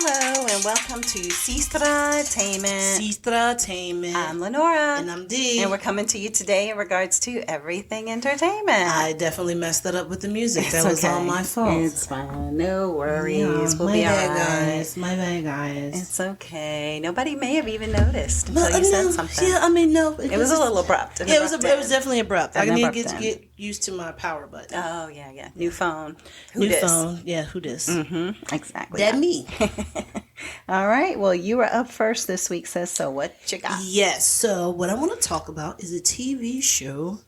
Hello and welcome to Sestra-Tainment. Sestra-Tainment. I'm Lenora. And I'm Dee. And we're coming to you today in regards to everything entertainment. I definitely messed that up with the music. That was all my fault. It's fine. No worries. Yeah, we'll be all right. Guys. My bad, guys. It's okay. Nobody may have even noticed until you said something. Yeah, I mean, no. It was a little abrupt. Yeah, it was definitely abrupt. I need to get used to my power button. Oh, yeah. New phone. New phone. Yeah, who dis? Mm-hmm. Exactly. That me. All right. Well, you were up first this week, sis. So what you got? Yes. So what I want to talk about is a TV show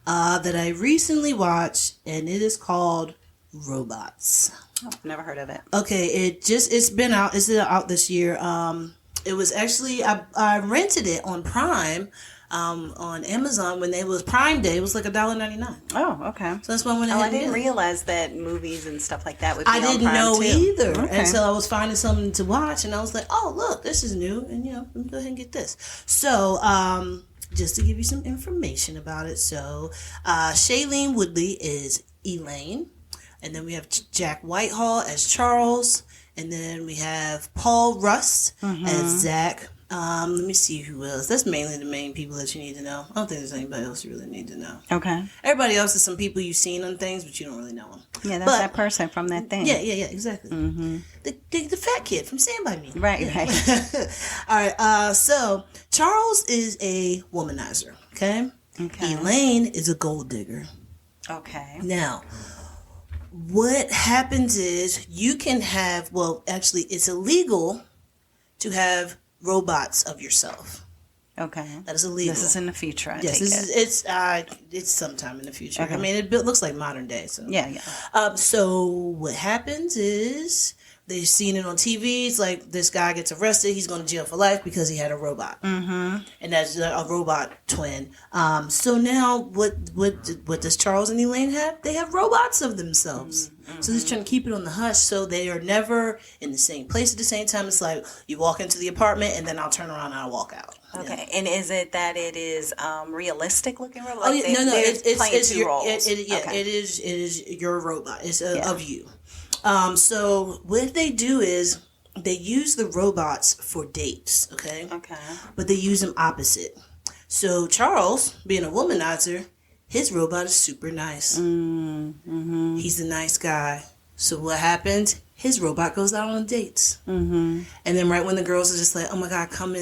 that I recently watched, and it is called Robots. Oh, never heard of it. Okay, it's been out. It's out this year. It was actually I rented it on Prime. On Amazon when it was Prime Day. It was like $1.99. Oh, okay. So that's why I went ahead. I didn't realize that movies and stuff like that would be I didn't on Prime know too. either Okay. until I was finding something to watch, and I was like, "Oh, look, this is new," and let me go ahead and get this. So, just to give you some information about it, so Shailene Woodley is Elaine, and then we have Jack Whitehall as Charles, and then we have Paul Russ as Zach. Let me see who else. That's mainly the main people that you need to know. I don't think there's anybody else you really need to know. Okay. Everybody else is some people you've seen on things, but you don't really know them. Yeah, that's that person from that thing. Yeah, exactly. Mm-hmm. The fat kid from Stand By Me. Right. All right. So Charles is a womanizer. Okay. Elaine is a gold digger. Okay. Now, what happens is you can have. Well, actually, it's illegal to have robots of yourself. Okay. That is illegal. This is in the future, I yes, take it. it's sometime in the future. Okay. I mean, it looks like modern day. So Yeah. So what happens is they've seen it on TV. It's like this guy gets arrested. He's going to jail for life because he had a robot. Mm-hmm. And that's a robot twin. So now what does Charles and Elaine have? They have robots of themselves. Mm-hmm. So they're trying to keep it on the hush so they are never in the same place at the same time. It's like you walk into the apartment and then I'll turn around and I'll walk out. Okay. Yeah. And is it that it is realistic looking robot? Oh, yeah, no. It's two roles. It is your robot. It's of you. So what they do is they use the robots for dates, okay? Okay. But they use them opposite. So Charles, being a womanizer, his robot is super nice. Mm-hmm. He's a nice guy. So what happens? His robot goes out on dates. Mm-hmm. And then right when the girls are just like, oh my God, come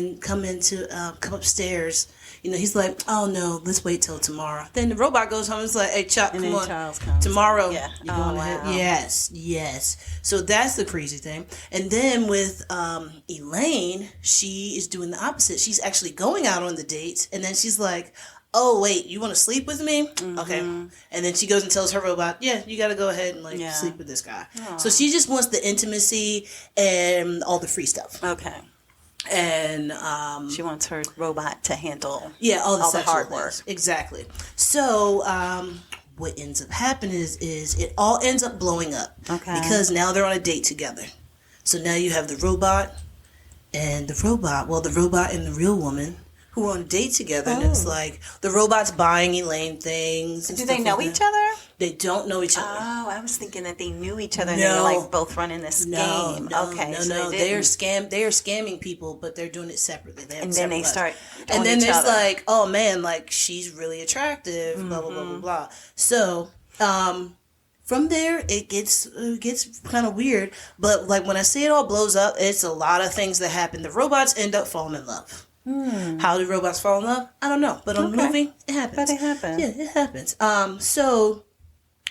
upstairs. He's like, oh no, let's wait till tomorrow. Then the robot goes home and is like, hey, Chuck, come on. Charles comes tomorrow. Yeah. You're going ahead. Wow. Yes. So that's the crazy thing. And then with Elaine, she is doing the opposite. She's actually going out on the dates. And then she's like, oh, wait, you want to sleep with me? Mm-hmm. Okay. And then she goes and tells her robot, yeah, you got to go ahead and sleep with this guy. Aww. So she just wants the intimacy and all the free stuff. Okay. And she wants her robot to handle all the hard things. work. Exactly. So what ends up happening is it all ends up blowing up. Okay. Because now they're on a date together. So now you have the robot and the robot and the real woman who are on a date together. And it's like the robot's buying Elaine things. Do they know each other? They don't know each other. Oh, I was thinking that they knew each other and they were like both running this game. Okay, no. They are scamming people, but they're doing it separately. And then they start and then there's like, oh man, like she's really attractive, blah blah blah blah blah. So from there it gets kind of weird. But like when I say it all blows up, it's a lot of things that happen. The robots end up falling in love. How do robots fall in love? I don't know. But on the movie, it happens. But it happens. Yeah, it happens. So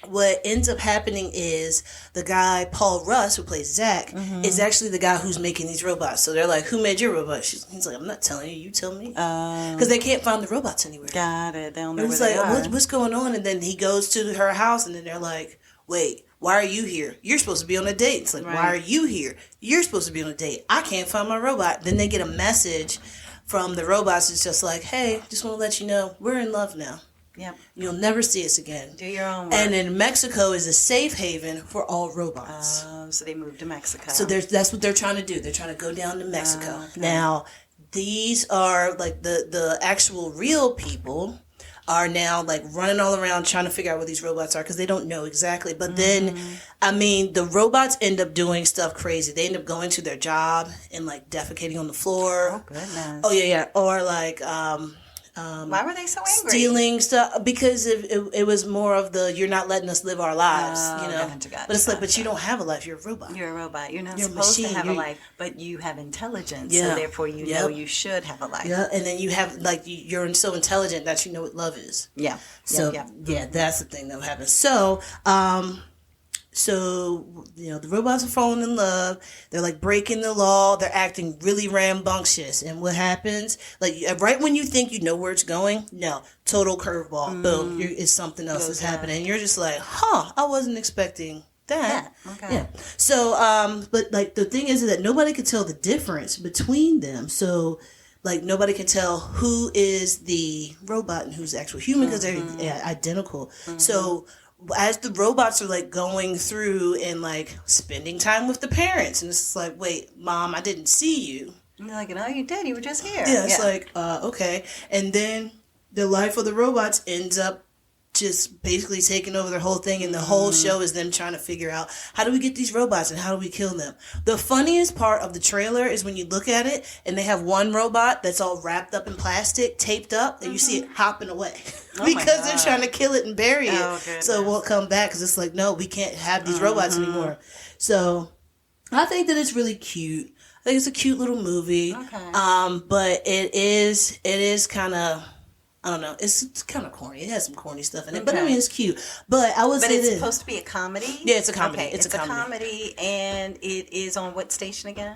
what ends up happening is the guy, Paul Russ, who plays Zach, is actually the guy who's making these robots. So they're like, who made your robot? He's like, I'm not telling you. You tell me. Because they can't find the robots anywhere. Got it. They don't know where they are. What's going on? And then he goes to her house, and then they're like, wait, why are you here? You're supposed to be on a date. It's like, why are you here? You're supposed to be on a date. I can't find my robot. Then they get a message from the robots. It's just like, hey, just want to let you know we're in love now. Yep. You'll never see us again. Do your own work. And then Mexico is a safe haven for all robots. So they moved to Mexico. So that's what they're trying to do. They're trying to go down to Mexico. Okay. Now, these are like the actual real people are now like running all around trying to figure out what these robots are because they don't know exactly. But then, I mean, the robots end up doing stuff crazy. They end up going to their job and like defecating on the floor. Oh goodness. Oh yeah. Or like why were they so angry? stealing stuff because it was more of the you're not letting us live our lives, you know. Gotcha. But it's like, but you don't have a life. You're a robot. You're a robot. You're not You're a supposed machine. to have a You're- life, but you have intelligence. Yeah. So therefore, you know you should have a life. Yeah, and then you have like you're so intelligent that you know what love is. Yeah. So yeah, that's the thing that happens. So you know the robots are falling in love. They're like breaking the law. They're acting really rambunctious. And what happens? Like right when you think you know where it's going, no, total curveball. Boom, it's something else is happening. And you're just like, huh, I wasn't expecting that. Yeah. Okay. Yeah. So but like the thing is that nobody could tell the difference between them. So like nobody can tell who is the robot and who's the actual human because they're identical. So as the robots are like going through and like spending time with the parents, and it's like, wait, Mom, I didn't see you. And they're like, no, you did. You were just here. Yeah, it's like, okay. And then the life of the robots ends up just basically taking over their whole thing, and the whole show is them trying to figure out how do we get these robots and how do we kill them. The funniest part of the trailer is when you look at it and they have one robot that's all wrapped up in plastic, taped up, and you see it hopping away because they're trying to kill it and bury it so it won't come back because it's like, no, we can't have these robots anymore. So I think that it's really cute. I think it's a cute little movie. Okay. But it is kind of, I don't know. It's kind of corny. It has some corny stuff in it, but I mean, it's cute. But I would say it's supposed to be a comedy. Yeah, it's a comedy. Okay, it's a comedy, and it is on what station again?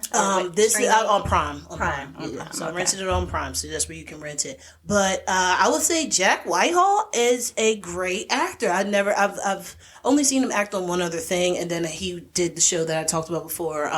This is out on Prime. Prime. So I rented it on Prime, so that's where you can rent it. But I would say Jack Whitehall is a great actor. I've only seen him act on one other thing, and then he did the show that I talked about before,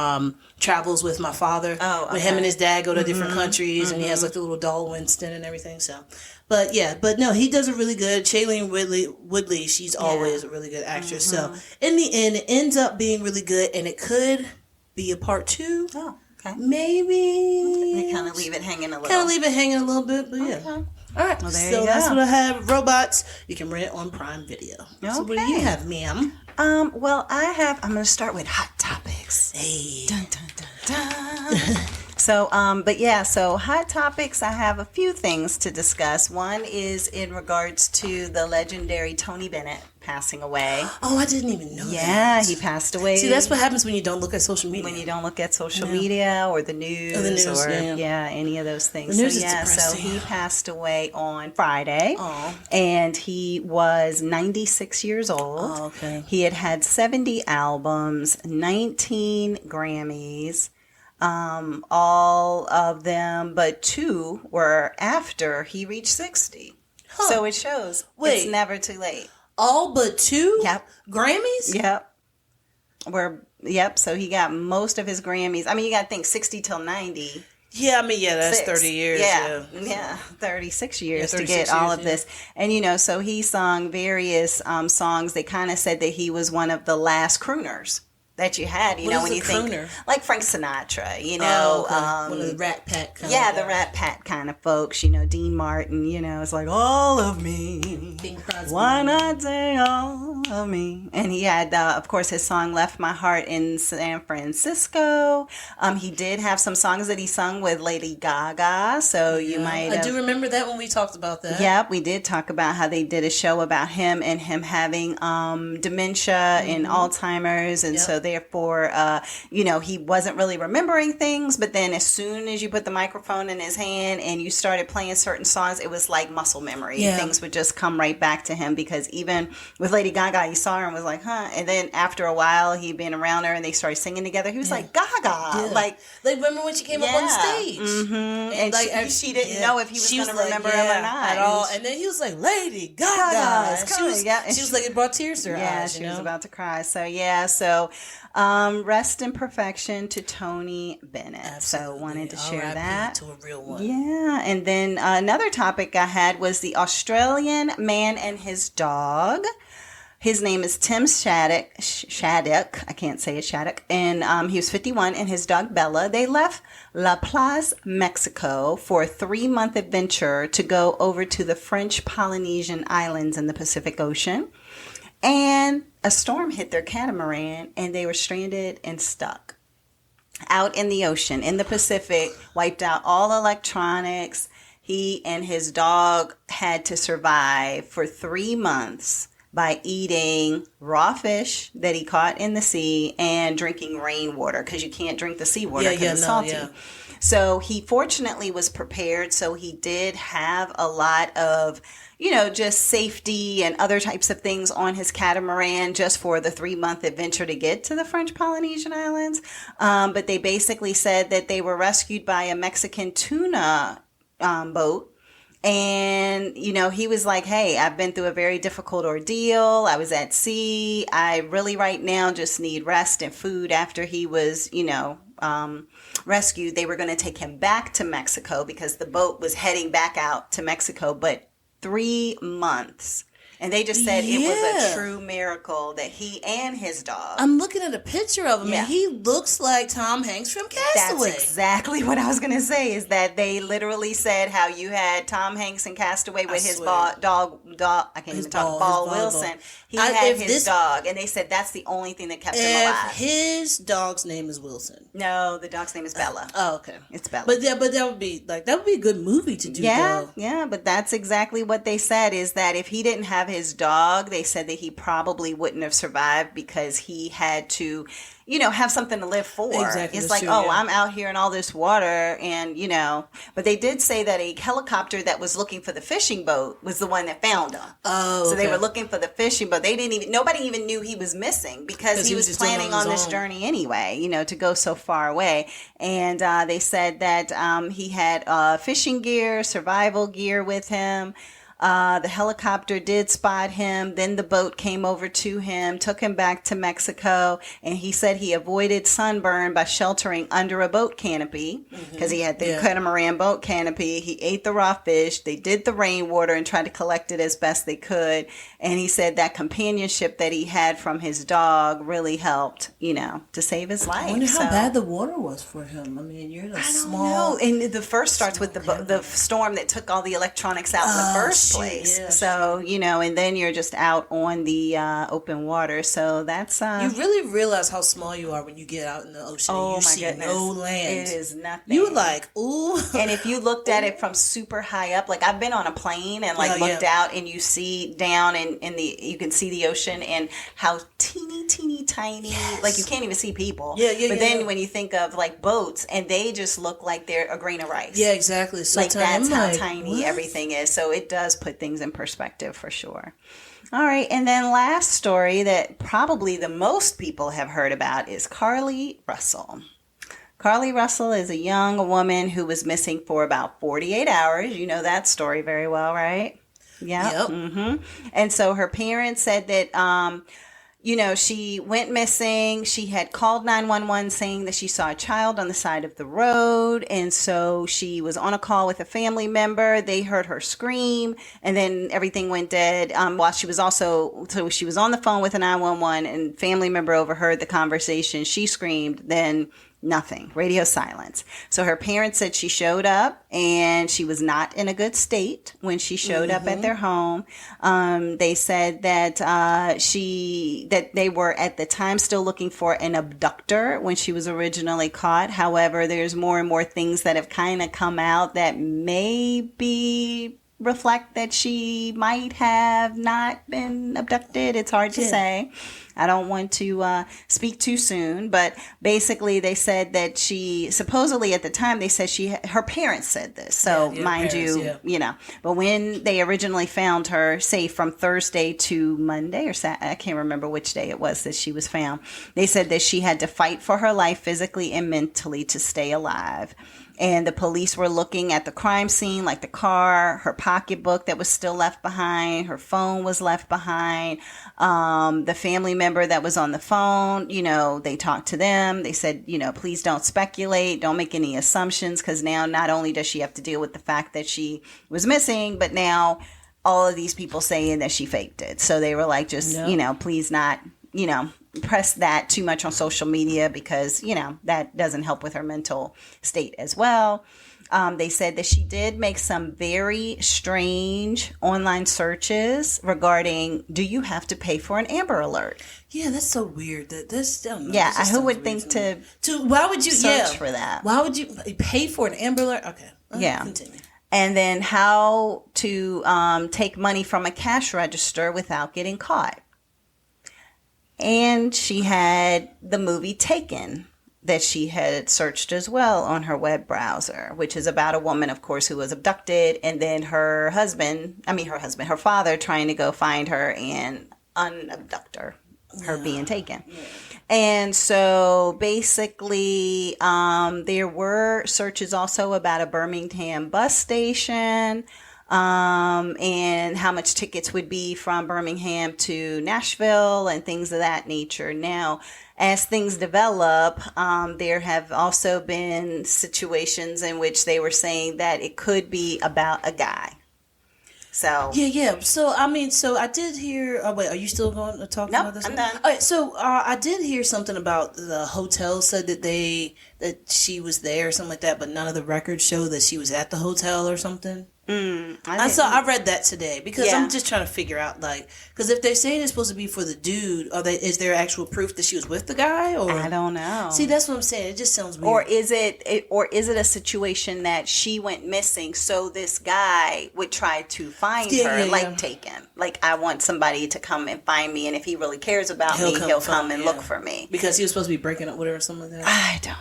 Travels with My Father. Oh, okay. When him and his dad go to different countries, and he has like the little doll Winston and everything. So. But no, he does it really good. Shailene Woodley, she's always a really good actress. So in the end, it ends up being really good, and it could be a part 2. Oh, okay. Maybe. They kind of leave it hanging a little. Kind of leave it hanging a little bit, but yeah. Okay. All right, Well, there so you that's go. what I have. Robots, you can rent on Prime Video. So what do you have, ma'am? Well, I'm going to start with Hot Topics. Hey. Dun, dun, dun, dun. So, so Hot Topics, I have a few things to discuss. One is in regards to the legendary Tony Bennett passing away. Oh, I didn't even know that. Yeah, he passed away. See, that's what happens when you don't look at social media. When you don't look at social media or the news, or any of those things. The news is so depressing. he passed away on Friday. Oh. And he was 96 years old. Oh, okay. He had 70 albums, 19 Grammys. All of them, but 2 were after he reached 60. Huh. So it shows it's never too late. All but 2? Yep. Grammys? Yep. So he got most of his Grammys. I mean, you got to think 60 till 90. Yeah, I mean, that's 30 years. Yeah, 36 years 36 to get all of this. And, so he sung various songs. They kind of said that he was one of the last crooners that you had, when you think like Frank Sinatra, one of the Rat Pack kind of the Rat Pack kind of folks, Dean Martin, it's like all of me, why not say all of me? And he had, of course, his song "Left My Heart in San Francisco." He did have some songs that he sung with Lady Gaga, so you might. I do remember that when we talked about that. Yep, we did talk about how they did a show about him and him having dementia and Alzheimer's, and so therefore, he wasn't really remembering things. But then, as soon as you put the microphone in his hand and you started playing certain songs, it was like muscle memory. Yeah. Things would just come right back to him because even with Lady Gaga, you saw her and was like, huh. And then after a while, he'd been around her and they started singing together. He was like, Gaga, like remember when she came up on the stage, and she didn't know if he was going to remember him or not at all. And then he was like, Lady Gaga. She was like, it brought tears to her eyes. Yeah, she was about to cry. So rest in perfection to Tony Bennett. Absolutely. So wanted to share that. To a real one. Yeah, and then another topic I had was the Australian man and his dog His name is Tim Shaddock. I can't say it, Shaddock. And he was 51, and his dog Bella. They left La Paz, Mexico for a 3-month adventure to go over to the French Polynesian Islands in the Pacific Ocean. And a storm hit their catamaran, and they were stranded and stuck out in the ocean, in the Pacific, wiped out all electronics. He and his dog had to survive for 3 months by eating raw fish that he caught in the sea and drinking rainwater, because you can't drink the seawater because it's salty. Yeah. So he fortunately was prepared. So he did have a lot of, just safety and other types of things on his catamaran just for the 3-month adventure to get to the French Polynesian Islands. But they basically said that they were rescued by a Mexican tuna boat. And, he was like, hey, I've been through a very difficult ordeal. I was at sea. I really right now just need rest and food. After he was, rescued, they were going to take him back to Mexico because the boat was heading back out to Mexico. But 3 months. And they just said it was a true miracle that he and his dog. I'm looking at a picture of him, and he looks like Tom Hanks from Castaway. That's exactly what I was going to say, is that they literally said how you had Tom Hanks in Castaway with his dog, I can't even talk, Ball Wilson. He had his dog, and they said that's the only thing that kept him alive. His dog's name is Wilson. No, the dog's name is Bella. Okay. It's Bella. But that would be a good movie to do. Yeah, but that's exactly what they said, is that if he didn't have his dog, they said that he probably wouldn't have survived because he had to, have something to live for. Exactly. It's like, I'm out here in all this water and, but they did say that a helicopter that was looking for the fishing boat was the one that found him. Oh, so they were looking for the fishing boat. Nobody even knew he was missing because he was planning on this journey anyway, to go so far away. And they said that he had fishing gear, survival gear with him. The helicopter did spot him. Then the boat came over to him, took him back to Mexico, and he said he avoided sunburn by sheltering under a boat canopy because he had the catamaran boat canopy. He ate the raw fish. They did the rainwater and tried to collect it as best they could. And he said that companionship that he had from his dog really helped, to save his life. I wonder how bad the water was for him. I mean, you're a small... I don't know. And the first starts with the storm that took all the electronics out in the first place. Yeah. So, and then you're just out on the open water. So that's... you really realize how small you are when you get out in the ocean and you see no land. It is nothing. You're like, ooh. And if you looked at it from super high up, like I've been on a plane and looked out and you see down you can see the ocean and how teeny tiny, like you can't even see people. But then when you think of like boats and they just look like they're a grain of rice. Yeah, exactly. So like that's how tiny everything is. So it does put things in perspective for sure. All right. And then last story that probably the most people have heard about is Carlee Russell. Carlee Russell is a young woman who was missing for about 48 hours. You know that story very well, right? Yep. Mm-hmm. And so her parents said that, she went missing. She had called 911 saying that she saw a child on the side of the road. And so she was on a call with a family member. They heard her scream and then everything went dead. While she was on the phone with a 911 and family member overheard the conversation. She screamed, then nothing. Radio silence. So her parents said she showed up and she was not in a good state when she showed up at their home. They said that that they were at the time still looking for an abductor when she was originally caught. However, there's more and more things that have kind of come out that maybe reflect that she might have not been abducted. It's hard to say. I don't want to speak too soon, but basically they said that she supposedly at the time they said her parents said this. So mind you, but when they originally found her, say from Thursday to Monday or Saturday, I can't remember which day it was that she was found. They said that she had to fight for her life physically and mentally to stay alive. And the police were looking at the crime scene, like the car, her pocketbook that was still left behind, her phone was left behind. The family member that was on the phone, they talked to them. They said, please don't speculate. Don't make any assumptions because now not only does she have to deal with the fact that she was missing, but now all of these people saying that she faked it. So they were like, just, please not, press that too much on social media because, that doesn't help with her mental state as well. They said that she did make some very strange online searches regarding, do you have to pay for an Amber Alert? Yeah, that's so weird. Who would think to why would you search for that? Why would you pay for an Amber Alert? Okay. Continue. And then how to take money from a cash register without getting caught. And she had the movie Taken that she had searched as well on her web browser, which is about a woman, of course, who was abducted, and then her father trying to go find her and unabduct her being taken. Yeah. And so basically, there were searches also about a Birmingham bus station, and how much tickets would be from Birmingham to Nashville and things of that nature. Now, as things develop, there have also been situations in which they were saying that it could be about a guy. So yeah. So I did hear. Oh wait, are you still going to talk about this? I'm done. All right. So I did hear something about the hotel said that she was there or something like that, but none of the records show that she was at the hotel or something. I read that today because I'm just trying to figure out because if they're saying it's supposed to be for the dude, is there actual proof that she was with the guy? Or I don't know. See, that's what I'm saying. It just sounds weird. Or is it a situation that she went missing, so this guy would try to find her, Taken. Like, I want somebody to come and find me, and if he really cares about me, he'll come and look for me. Because he was supposed to be breaking up with her or something like that. I don't know.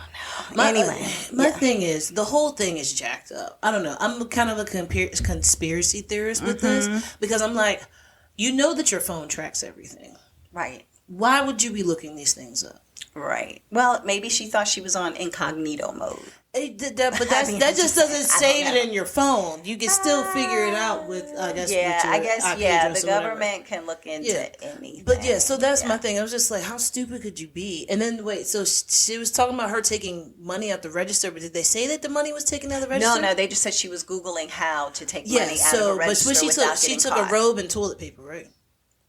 My thing is, the whole thing is jacked up. I don't know. I'm kind of a conspiracy theorist with this because I'm like, that your phone tracks everything. Right. Why would you be looking these things up? Right. Well, maybe she thought she was on incognito mode. But that just doesn't save it in your phone. You can still figure it out with, I guess. The government can look into anything. But so that's my thing. I was just like, how stupid could you be? And then so she was talking about her taking money out the register, but did they say that the money was taken out of the register? No, they just said she was Googling how to take money out of the register. But she took a robe and toilet paper, right?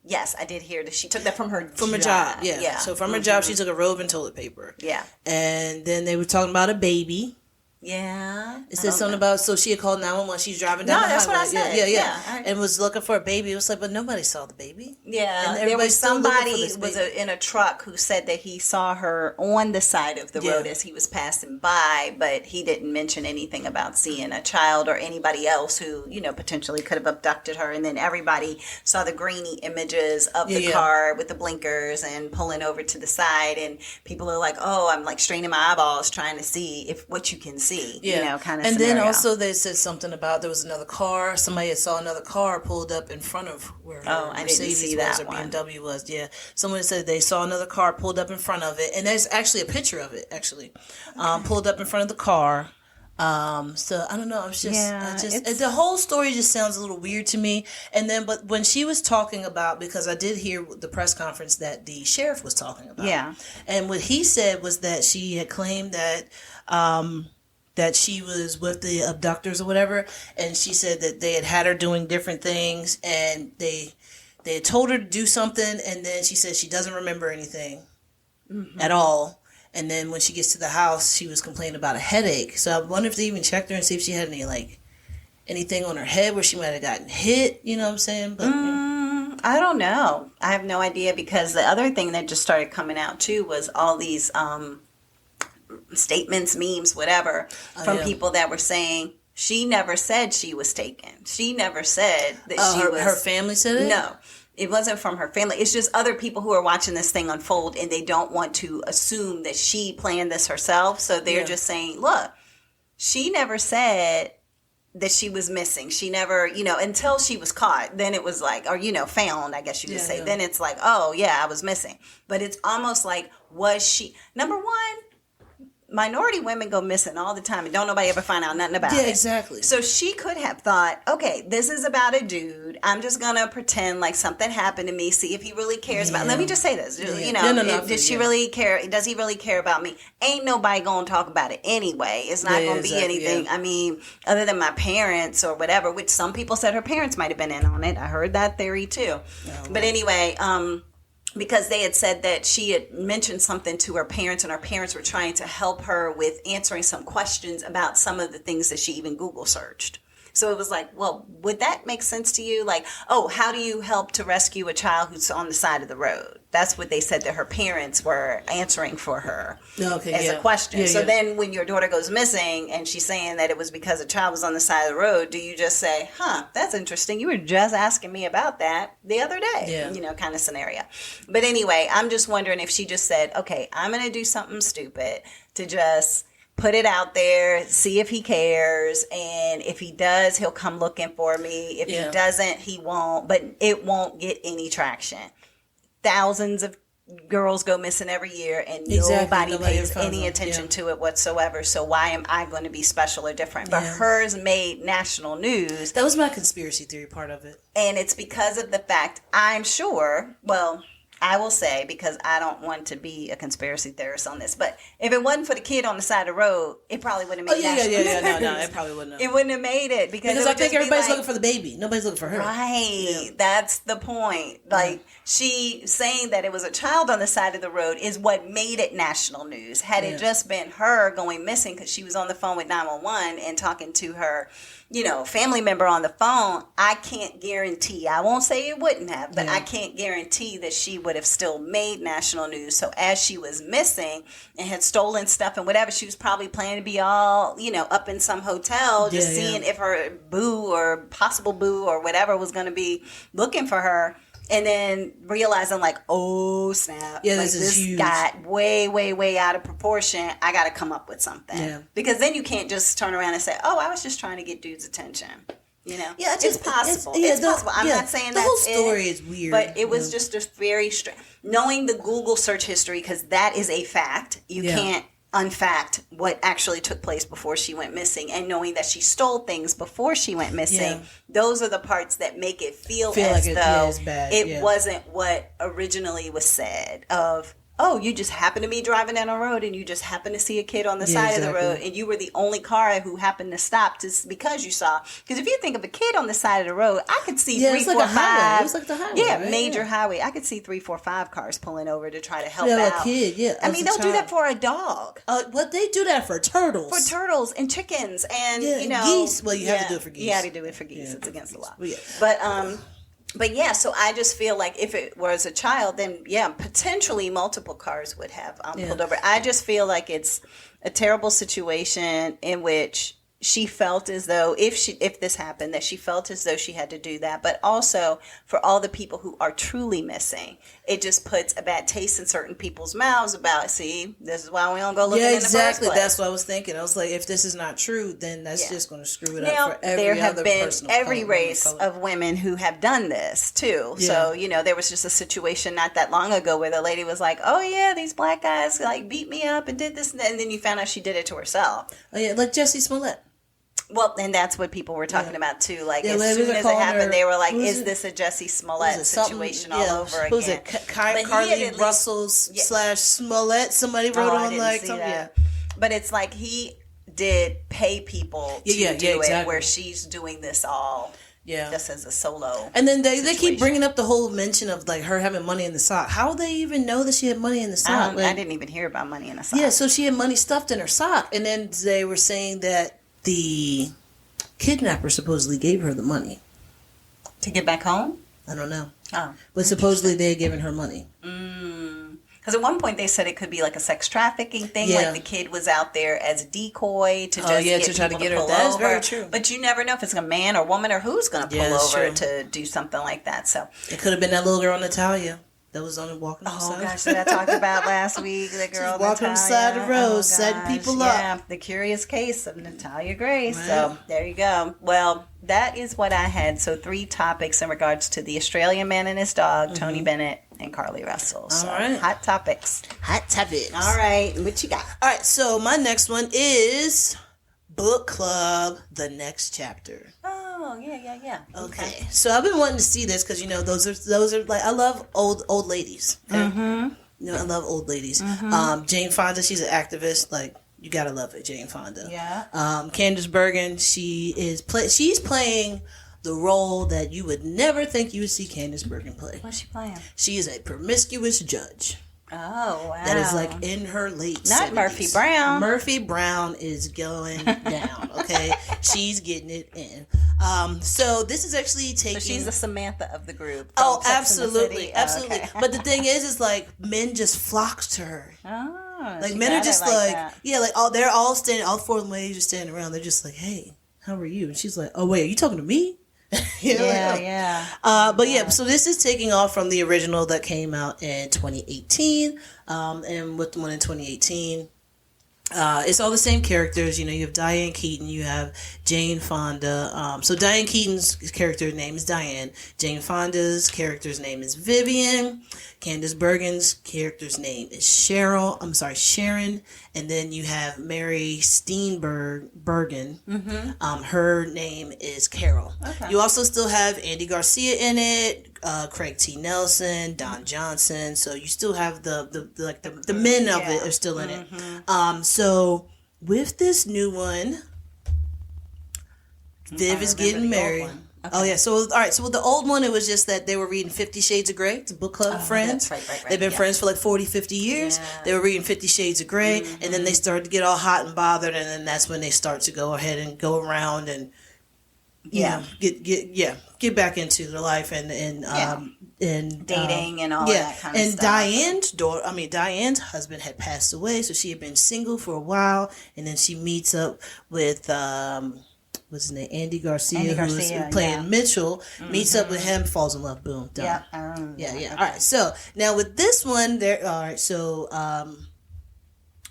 Yes, I did hear that she took that from her job. Yeah. So from her job, she took a robe and toilet paper. Yeah. And then they were talking about a baby. Yeah. It said something about, so she had called 911. She's driving down the highway. No, that's what I said. Yeah. And was looking for a baby. It was like, but nobody saw the baby. Yeah. And there was somebody in a truck who said that he saw her on the side of the road as he was passing by, but he didn't mention anything about seeing a child or anybody else who, potentially could have abducted her. And then everybody saw the grainy images of the car with the blinkers and pulling over to the side. And people are like, oh, I'm like straining my eyeballs trying to see what you can see. Kind of and scenario. then also they said something about there was another car. Somebody had saw another car pulled up in front of where Mercedes was or BMW was. Yeah, someone said they saw another car pulled up in front of it, and there's actually a picture of it. Pulled up in front of the car. So I don't know. The whole story just sounds a little weird to me. And then, but when she was talking about, because I did hear the press conference that the sheriff was talking about. Yeah. And what he said was that she had claimed that she was with the abductors or whatever, and she said that they had her doing different things, and they had told her to do something, and then she said she doesn't remember anything at all. And then when she gets to the house, she was complaining about a headache. So I wonder if they even checked her and see if she had anything on her head where she might have gotten hit. You know what I'm saying? But I don't know. I have no idea, because the other thing that just started coming out too was all these statements, memes, whatever, from people that were saying she never said she was taken. She never said that her family said it? No. It wasn't from her family. It's just other people who are watching this thing unfold, and they don't want to assume that she planned this herself. So they're just saying, look, she never said that she was missing. She never, until she was caught. Then it was like, or, found, I guess you could say. Yeah. Then it's like, oh, yeah, I was missing. But it's almost like, was she... Number one, minority women go missing all the time, and don't nobody ever find out nothing about it. Yeah, exactly. So she could have thought, okay, this is about a dude. I'm just going to pretend like something happened to me, see if he really cares about. Let me just say this. You know, does she really care? Does he really care about me? Ain't nobody going to talk about it anyway. It's not going to be anything. I mean, other than my parents or whatever, which some people said her parents might have been in on it. I heard that theory too. But anyway, because they had said that she had mentioned something to her parents, and her parents were trying to help her with answering some questions about some of the things that she even Google searched. So it was like, well, would that make sense to you? Like, oh, how do you help to rescue a child who's on the side of the road? That's what they said that her parents were answering for her as a question. So then when your daughter goes missing and she's saying that it was because a child was on the side of the road, do you just say, that's interesting. You were just asking me about that the other day, you know, kind of scenario. But anyway, I'm just wondering if she just said, okay, I'm going to do something stupid to just put it out there, see if he cares, and if he does, he'll come looking for me. If he doesn't, he won't, but it won't get any traction. Thousands of girls go missing every year, and nobody pays any attention to it whatsoever. So why am I going to be special or different? But hers made national news. That was my conspiracy theory part of it. And it's because of the fact, I'm sure, well, I will say, because I don't want to be a conspiracy theorist on this, but if it wasn't for the kid on the side of the road, it probably wouldn't have made it. No, it probably wouldn't have. It wouldn't have made it. Because I think everybody's looking for the baby. Nobody's looking for her. Right. That's the point. Like, she saying that it was a child on the side of the road is what made it national news. Had it just been her going missing because she was on the phone with 911 and talking to her, you know, family member on the phone, I can't guarantee, I won't say it wouldn't have, but I can't guarantee that she would have still made national news. So as she was missing and had stolen stuff and whatever, she was probably planning to be all, you know, up in some hotel, just seeing if her boo or possible boo or whatever was going to be looking for her. And then realizing, like, oh, snap. Yeah, like, this got way, way, way out of proportion. I got to come up with something. Yeah. Because then you can't just turn around and say, oh, I was just trying to get dude's attention. You know? Yeah, it's possible. It's possible. I'm not saying the whole story is weird. But it was just a very strange. Knowing the Google search history, because that is a fact. You can't unfact what actually took place before she went missing, and knowing that she stole things before she went missing, those are the parts that make it feel as like though it wasn't what originally was said of, oh, you just happened to be driving down a road and you just happened to see a kid on the side of the road, and you were the only car who happened to stop just because you saw. Because if you think of a kid on the side of the road, I could see 3, 4, 5. It was like the highway. Major highway. I could see 3, 4, 5 cars pulling over to try to help out. A kid, I mean, they'll do that for a dog. But they do that for turtles. For turtles and chickens and, you know. Geese. Well, you have to do it for geese. You have to do it for geese. It's against the law. But yeah, so I just feel like if it was a child, then potentially multiple cars would have pulled over. I just feel like it's a terrible situation in which she felt as though if this happened, that she felt as though she had to do that. But also for all the people who are truly missing, it just puts a bad taste in certain people's mouths about, see, this is why we don't go looking in the first place. That's what I was thinking. I was like, if this is not true, then that's just going to screw it up for every other person. There have been every race of women who have done this too. Yeah. So, you know, there was just a situation not that long ago where the lady was like, oh yeah, these black guys like beat me up and did this and that. And then you found out she did it to herself. Oh yeah, like Jessie Smollett. Well, and that's what people were talking about too. Like as soon as it happened, they were like, "Is this a Jessie Smollett situation all over again?" Who's it? Carlee Russell's / Smollett. Somebody wrote on like something. But it's like he did pay people to do it, where she's doing this all. Yeah, just as a solo. And then they keep bringing up the whole mention of like her having money in the sock. How would they even know that she had money in the sock? I didn't even hear about money in the sock. Yeah, so she had money stuffed in her sock, and then they were saying that the kidnapper supposedly gave her the money to get back home. I don't know. Oh, but supposedly they had given her money. Because at one point they said it could be like a sex trafficking thing, like the kid was out there as a decoy to just try to get her. That is very true. But you never know if it's a man or woman or who's going to pull over to do something like that. So it could have been that little girl, Natalia. That was on the walking on the side. Oh, gosh, that I talked about last week. The girl walking on the side of the road, setting people up. Yeah, the curious case of Natalia Grace. Right. So, there you go. Well, that is what I had. So, 3 topics in regards to the Australian man and his dog, Tony Bennett, and Carlee Russell. So, all right. Hot topics. Hot topics. All right. What you got? All right. So, my next one is Book Club, The Next Chapter. Oh, Oh, yeah. Okay. So I've been wanting to see this because, those are like, I love old ladies. Okay? Mm-hmm. I love old ladies. Mm-hmm. Jane Fonda, she's an activist. Like, you gotta love it, Jane Fonda. Yeah. Candice Bergen, she's playing the role that you would never think you would see Candice Bergen play. What's she playing? She is a promiscuous judge. Oh, wow. That is like in her late 70s. Murphy Brown. Murphy Brown is going down, okay? She's getting it in. So this is actually taking... So she's the Samantha of the group. Oh, absolutely. Absolutely. Okay. But the thing is like men just flock to her. Oh, like men are just like yeah, like they're all standing, all four ladies are standing around. They're just like, hey, how are you? And she's like, oh, wait, are you talking to me? Yeah. But yeah, so this is taking off from the original that came out in 2018. And with the one in 2018, it's all the same characters. You have Diane Keaton, you have Jane Fonda. So Diane Keaton's character name is Diane. Jane Fonda's character's name is Vivian. Candice Bergen's character's name is Sharon. And then you have Mary Steenburgen. Mm-hmm. Her name is Carol. Okay. You also still have Andy Garcia in it, Craig T. Nelson, Don Johnson. So you still have the men of it are still in it. So with this new one, Viv is getting married. Okay. Oh yeah, so all right. So with the old one, it was just that they were reading 50 Shades of Grey. It's a book club of friends. That's right. They've been friends for like 40, 50 years. Yeah. They were reading 50 Shades of Grey, and then they started to get all hot and bothered, and then that's when they start to go ahead and go around and get back into their life and dating and all that kind of stuff. And Diane's husband had passed away, so she had been single for a while, and then she meets up with what's his name? Andy Garcia, who's playing Mitchell, meets up with him, falls in love, boom, done. Yeah. Okay. All right. So now with this one,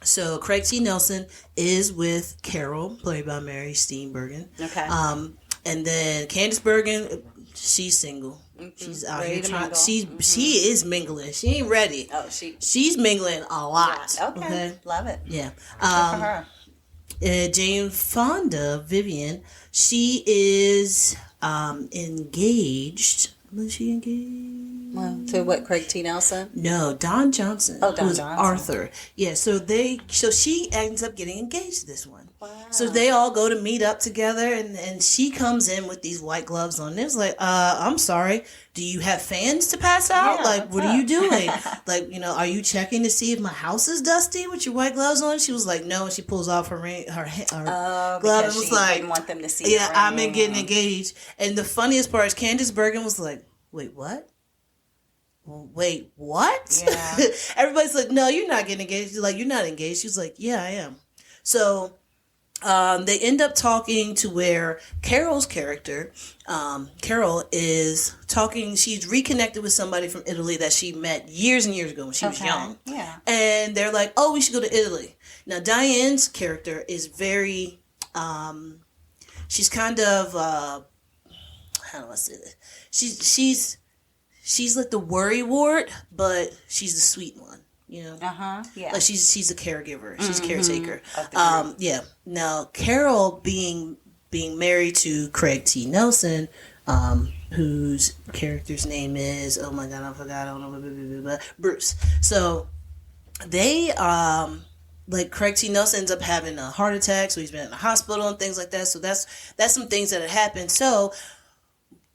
so Craig T. Nelson is with Carol, played by Mary Steenburgen. Okay. And then Candice Bergen, she's single. She's out here trying. She is mingling. She ain't ready. Oh, she's mingling a lot. Yeah. Okay. Love it. Yeah. Good for her. Jane Fonda, Vivian, she is engaged. Was she engaged? Well, to what, Craig T. Nelson? No, Don Johnson. Oh, Don Johnson. Arthur. Yeah, so she ends up getting engaged to this one. Wow. So they all go to meet up together, and she comes in with these white gloves on. It's like, I'm sorry, do you have fans to pass out? Yeah, like, what are you doing? Like, are you checking to see if my house is dusty with your white gloves on? She was like, no, and she pulls off her glove and was like, didn't want them to see. Yeah, I'm getting engaged. And the funniest part is Candice Bergen was like, wait, what? Wait, what? Yeah. Everybody's like, no, you're not getting engaged. She's like, you're not engaged. She's like, yeah, I am. So they end up talking to where Carol's character, Carol is talking, she's reconnected with somebody from Italy that she met years and years ago when she was young. Yeah. And they're like, oh, we should go to Italy. Now, Diane's character is very, she's kind of, how do I say this? She's like the worrywart, but she's the sweet one, Yeah. Like she's a caregiver. She's a caretaker. Yeah. Now Carol being married to Craig T. Nelson, whose character's name is, oh my God, I forgot. I don't know, Bruce. So they like Craig T. Nelson ends up having a heart attack, so he's been in the hospital and things like that. So that's some things that had happened. So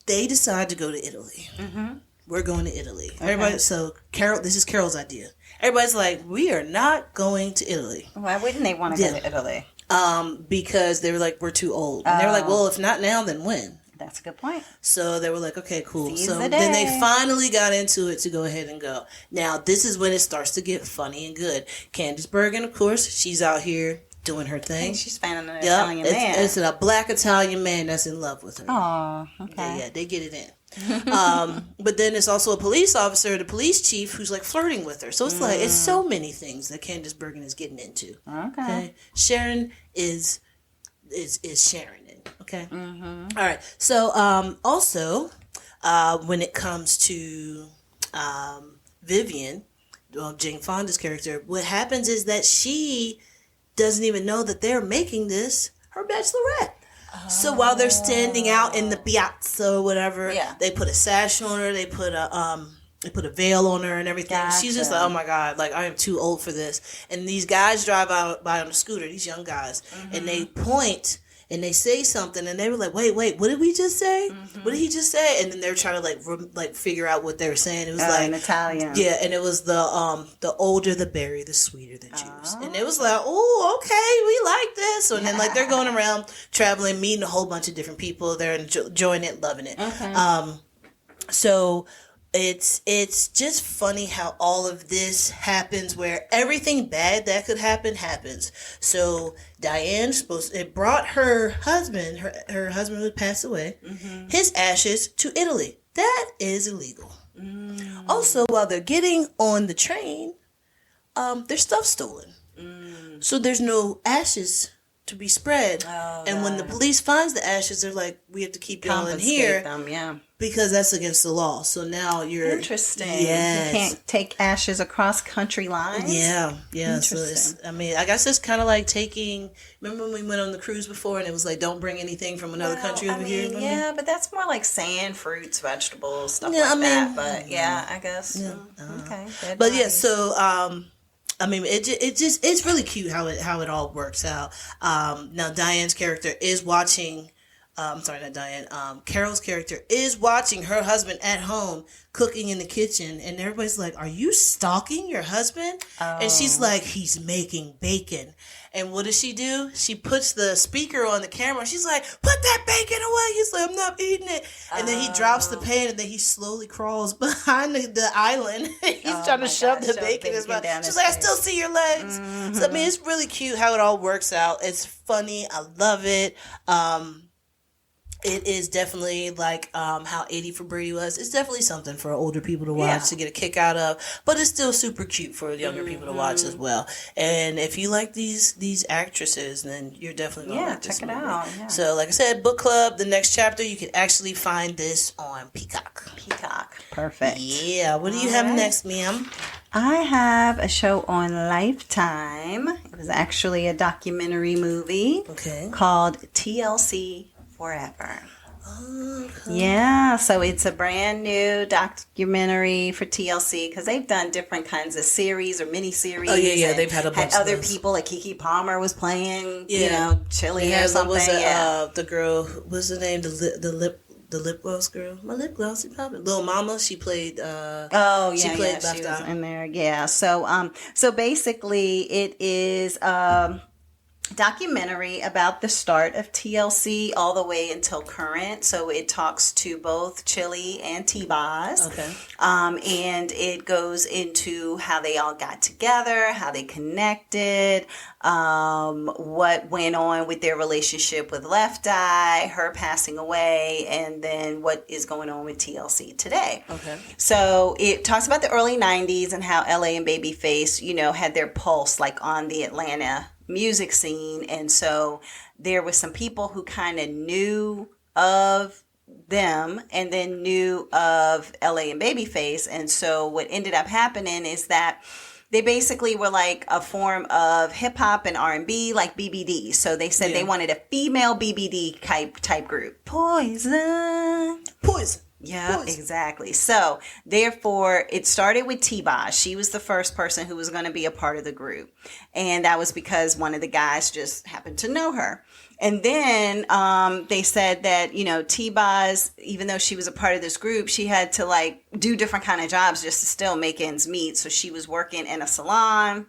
they decide to go to Italy. Mm-hmm. We're going to Italy. Okay. Everybody. So Carol, this is Carol's idea. Everybody's like, we are not going to Italy. Why wouldn't they want to go to Italy? Because they were like, we're too old. And they were like, well, if not now, then when? That's a good point. So they were like, okay, cool. Seize so the then day. they finally got into it to go ahead and go. Now, this is when it starts to get funny and good. Candice Bergen, of course, she's out here doing her thing. She's finding an Italian man. It's a black Italian man that's in love with her. Oh, okay. Yeah, they get it in. But then it's also a police officer, the police chief, who's like flirting with her. So it's like, it's so many things that Candice Bergen is getting into. Okay. Sharon is Sharon. Okay. Mm-hmm. All right. So also, when it comes to Vivian, Jane Fonda's character, what happens is that she doesn't even know that they're making this her bachelorette. So while they're standing out in the piazza or whatever, they put a sash on her. They put a veil on her and everything. Gotcha. She's just like, oh my God, like, I am too old for this. And these guys drive by on a scooter, these young guys, and they point and they say something, and they were like, wait, what did we just say? What did he just say? And then they were trying to like figure out what they were saying. It was like in Italian. Yeah, and it was the older the berry, the sweeter the juice. And it was like, oh, okay, we like this. So, and then like they're going around traveling, meeting a whole bunch of different people. They're enjoying it, loving it. Okay. So it's just funny how all of this happens, where everything bad that could happen happens. So Diane it brought her husband, her husband who passed away, his ashes to Italy. That is illegal. Also, while they're getting on the train, their stuff's stolen. So there's no ashes to be spread. And when the police finds the ashes, they're like, we have to keep y'all in here. Them, because that's against the law. So now you're... Interesting. Yes. You can't take ashes across country lines? Yeah. So it's, I guess it's kind of like taking... Remember when we went on the cruise before and it was like, don't bring anything from another country over here? Yeah, but that's more like sand, fruits, vegetables, stuff that. But yeah, I guess. Yeah. Okay. But yeah, so... it's really cute how it all works out. Now Diane's character is watching. I'm sorry, not Diane. Carol's character is watching her husband at home cooking in the kitchen, and everybody's like, "Are you stalking your husband?" And she's like, "He's making bacon." And what does she do? She puts the speaker on the camera. She's like, "Put that bacon away." He's like, "I'm not eating it." And then he drops the pan, and then he slowly crawls behind the island. He's trying to shove the bacon in his mouth. She's like, "I still see your legs." So it's really cute how it all works out. It's funny. I love it. It is definitely like how 80 for Brady was. It's definitely something for older people to watch, to get a kick out of. But it's still super cute for younger people to watch as well. And if you like these actresses, then you're definitely going to like this movie. Check it out. Yeah. So like I said, book club, the next chapter, you can actually find this on Peacock. Perfect. Yeah. What do you have next, ma'am? I have a show on Lifetime. It was actually a documentary movie called TLC Forever. Yeah, so it's a brand new documentary for TLC because they've done different kinds of series or mini-series. They've had a bunch of other people, like Keke Palmer was playing, Chili or something. The girl, what's her name? The lip gloss girl. My lip glossy poppin'. Lil Mama, she played she was in there. Yeah. So basically it is documentary about the start of TLC all the way until current. So it talks to both Chili and T-Boz. And it goes into how they all got together, how they connected, what went on with their relationship with Left Eye, her passing away, and then what is going on with TLC today. So it talks about the early 90s and how LA and Babyface, had their pulse like on the Atlanta music scene. And so there was some people who kind of knew of them and then knew of LA and Babyface. And so what ended up happening is that they basically were like a form of hip hop and R&B, like BBD. So they said they wanted a female BBD type group. Poison. Yeah, exactly. So, therefore, it started with T-Boz. She was the first person who was going to be a part of the group. And that was because one of the guys just happened to know her. And then they said that, T-Boz, even though she was a part of this group, she had to, like, do different kind of jobs just to still make ends meet. So, she was working in a salon.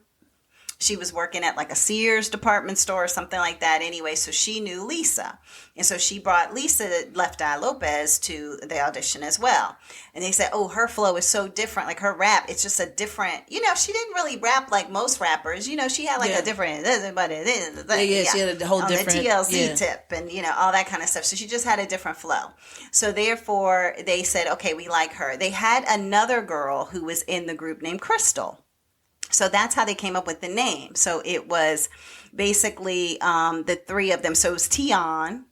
She was working at like a Sears department store or something like that anyway. So she knew Lisa. And so she brought Lisa Left Eye Lopez to the audition as well. And they said, oh, her flow is so different. Like her rap, it's just a different, she didn't really rap like most rappers. She had like a different, she had a whole different. The TLC tip and, all that kind of stuff. So she just had a different flow. So therefore they said, okay, we like her. They had another girl who was in the group named Crystal. So that's how they came up with the name. So it was basically the three of them. So it was Tion,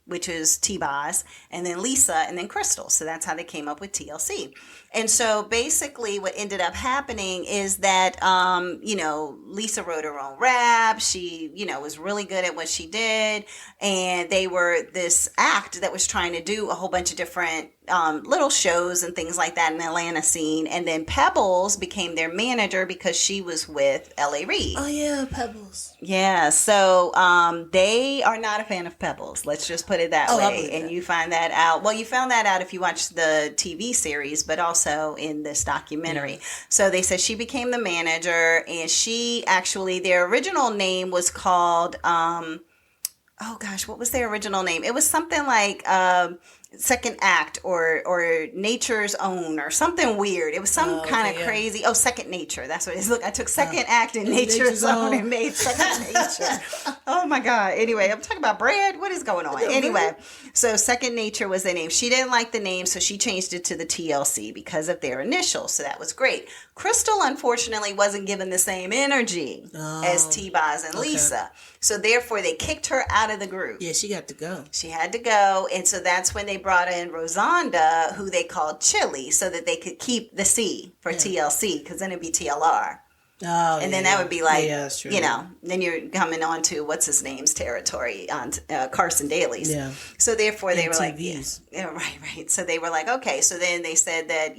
which is T-Boz, and then Lisa, and then Crystal. So that's how they came up with TLC. And so basically what ended up happening is that, Lisa wrote her own rap. She, was really good at what she did. And they were this act that was trying to do a whole bunch of different little shows and things like that in the Atlanta scene. And then Pebbles became their manager because she was with L.A. Reid. Oh, yeah, Pebbles. Yeah, so they are not a fan of Pebbles. Let's just put it that way. And you find that out. Well, you found that out if you watched the TV series, but also in this documentary. Yeah. So they said she became the manager, and she actually, their original name was called, what was their original name? It was something like Second Act or Nature's Own or something weird. It was some kind of crazy. Oh, Second Nature. That's what it is. Look, I took Second Act and Nature's Own and made Second Nature. Oh my God. Anyway, I'm talking about bread. What is going on? Anyway, so Second Nature was the name. She didn't like the name, so she changed it to the TLC because of their initials. So that was great. Crystal, unfortunately, wasn't given the same energy as T-Boz and Lisa. So therefore, they kicked her out of the group. Yeah, she got to go. She had to go. And so that's when they brought in Rosanda, who they called Chili, so that they could keep the C for TLC, because then it'd be TLR. Oh, and then that would be like, that's true. Then you're coming on to what's his name's territory on Carson Daly's. Yeah. So therefore they were like, right. So they were like, okay. So then they said that,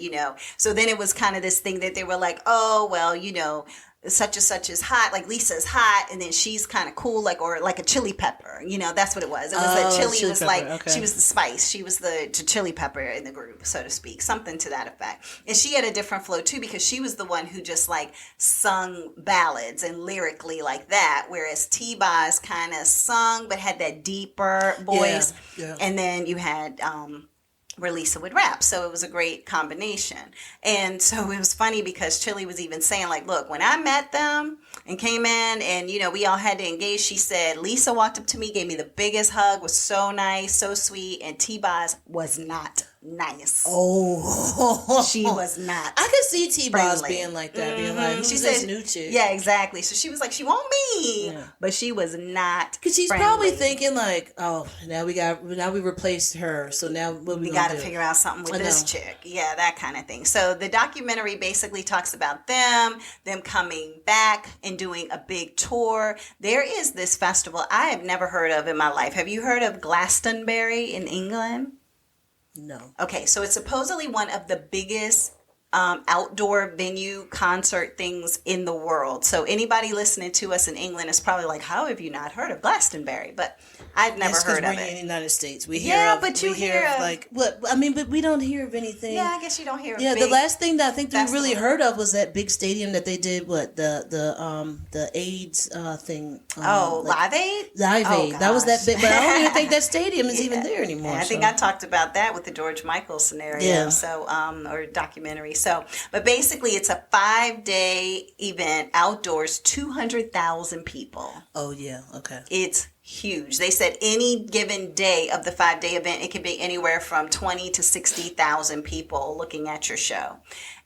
so then it was kind of this thing that they were like, oh, well, such and such is hot, like Lisa's hot, and then she's kind of cool, or like a chili pepper. That's what it was. It was that Chili was pepper. She was the spice. She was the chili pepper in the group, so to speak, something to that effect. And she had a different flow too, because she was the one who just sung ballads and lyrically like that, whereas T-Boz kind of sung but had that deeper voice. Yeah. And then you had where Lisa would rap. So it was a great combination. And so it was funny because Chili was even saying, look, when I met them and came in and, we all had to engage, she said, Lisa walked up to me, gave me the biggest hug, was so nice, so sweet, and T-Boz was not nice. Oh. She was not. I could see T-Boz being like that, being like, who's this new chick? Yeah, exactly. So she was like, she want me. Yeah. But she was not because she's probably thinking oh, now we replaced her, so now what we got to figure out something with this chick. Yeah, that kind of thing. So the documentary basically talks about them coming back and doing a big tour. There is this festival I have never heard of in my life. Have you heard of Glastonbury in England? No. Okay, so it's supposedly one of the biggest outdoor venue concert things in the world. So anybody listening to us in England is probably like, how have you not heard of Glastonbury? But I've never heard of it. In the United States. We hear but we don't hear of anything. Yeah, I guess you don't hear of the last thing that I think that we really heard of was that big stadium that they did, the AIDS thing. Live Aid? Live Aid. That was that big, but I don't even think that stadium is even there anymore. Yeah, I think I talked about that with the George Michael scenario, or documentary. So, but basically it's a 5-day event, outdoors, 200,000 people. Oh, yeah. Okay. It's huge. They said any given day of the 5-day event, it can be anywhere from 20 to 60,000 people looking at your show.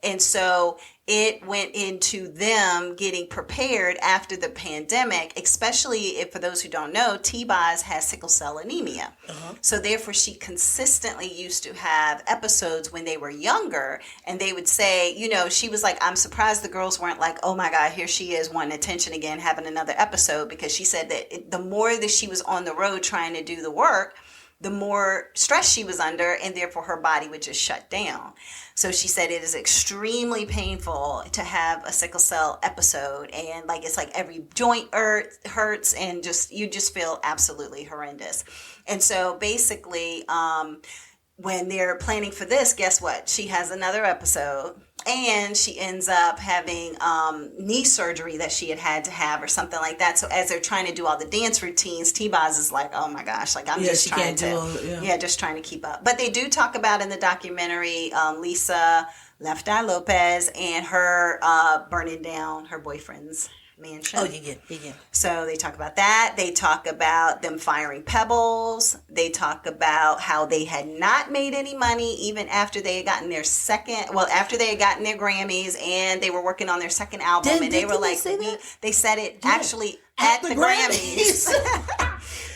And so it went into them getting prepared after the pandemic, especially if, for those who don't know, T-Boz has sickle cell anemia. Uh-huh. So therefore, she consistently used to have episodes when they were younger, and they would say, she was like, I'm surprised the girls weren't like, oh my God, here she is wanting attention again, having another episode, because she said that the more that she was on the road trying to do the work, the more stress she was under, and therefore her body would just shut down. So she said it is extremely painful to have a sickle cell episode, and it's like every joint hurts, and you just feel absolutely horrendous. And so basically, when they're planning for this, guess what? She has another episode, and she ends up having knee surgery that she had to have or something like that. So as they're trying to do all the dance routines, T-Boz is like, oh my gosh, I'm just trying to just trying to keep up. But they do talk about in the documentary Lisa Left Eye Lopez and her burning down her boyfriend's mansion. Oh, yeah. So they talk about that. They talk about them firing Pebbles. They talk about how they had not made any money even after they had gotten after they had gotten their Grammys and they were working on their second album. They were like, they said it actually at the Grammys.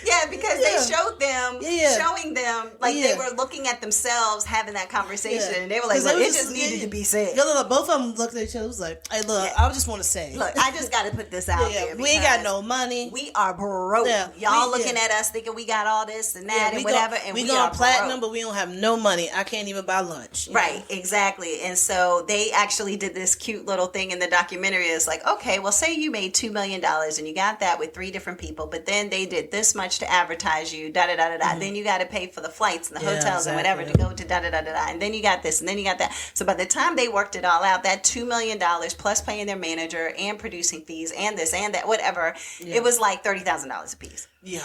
Yeah, because they showed them, showing them, like they were looking at themselves having that conversation. And they were like, look, it just needed to be said. Look, both of them looked at each other. It was like, hey, look, I just want to say. Look, I just got to put this out there. We ain't got no money. We are broke. Y'all looking at us thinking we got all this and that and whatever. And we going platinum, broke. but we don't have no money. I can't even buy lunch. Right, exactly. And so they actually did this cute little thing in the documentary. It's like, okay, well, say you made $2 million and you got that with 3 different people, but then they did this much to advertise you, da-da-da-da-da. Then you got to pay for the flights and the hotels and whatever to go to da-da-da-da-da. And then you got this and then you got that. So by the time they worked it all out, that $2 million plus paying their manager and producing fees and this and that, whatever, it was like $30,000 a piece. Yeah.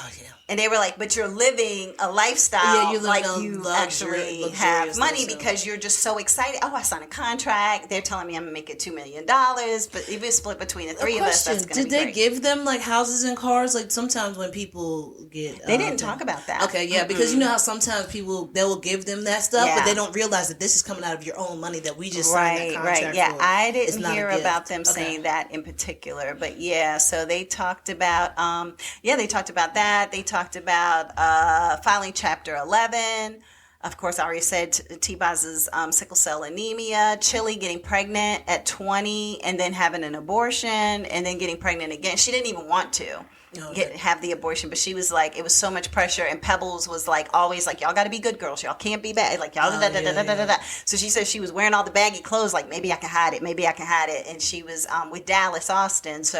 And they were like, but you're living a lifestyle like you actually have money because you're just so excited. Oh, I signed a contract. They're telling me I'm going to make it $2 million. But if it's split between the 3 of us, that's going to be great. Did they give them like houses and cars? Like sometimes when people get... They didn't talk about that. Okay, yeah, because you know how sometimes they will give them that stuff, but they don't realize that this is coming out of your own money that we just signed that contract for. Yeah, I didn't hear about them saying that in particular. But yeah, so they talked about... that. They talked about filing Chapter 11. Of course, I already said T-Boz's sickle cell anemia, Chili getting pregnant at 20 and then having an abortion and then getting pregnant again. She didn't even want to have the abortion, but she was like, it was so much pressure. And Pebbles was like, always like, y'all got to be good girls. Y'all can't be bad. Like, y'all da-da-da-da-da-da-da. So she said she was wearing all the baggy clothes, like, maybe I can hide it. Maybe I can hide it. And she was with Dallas Austin. So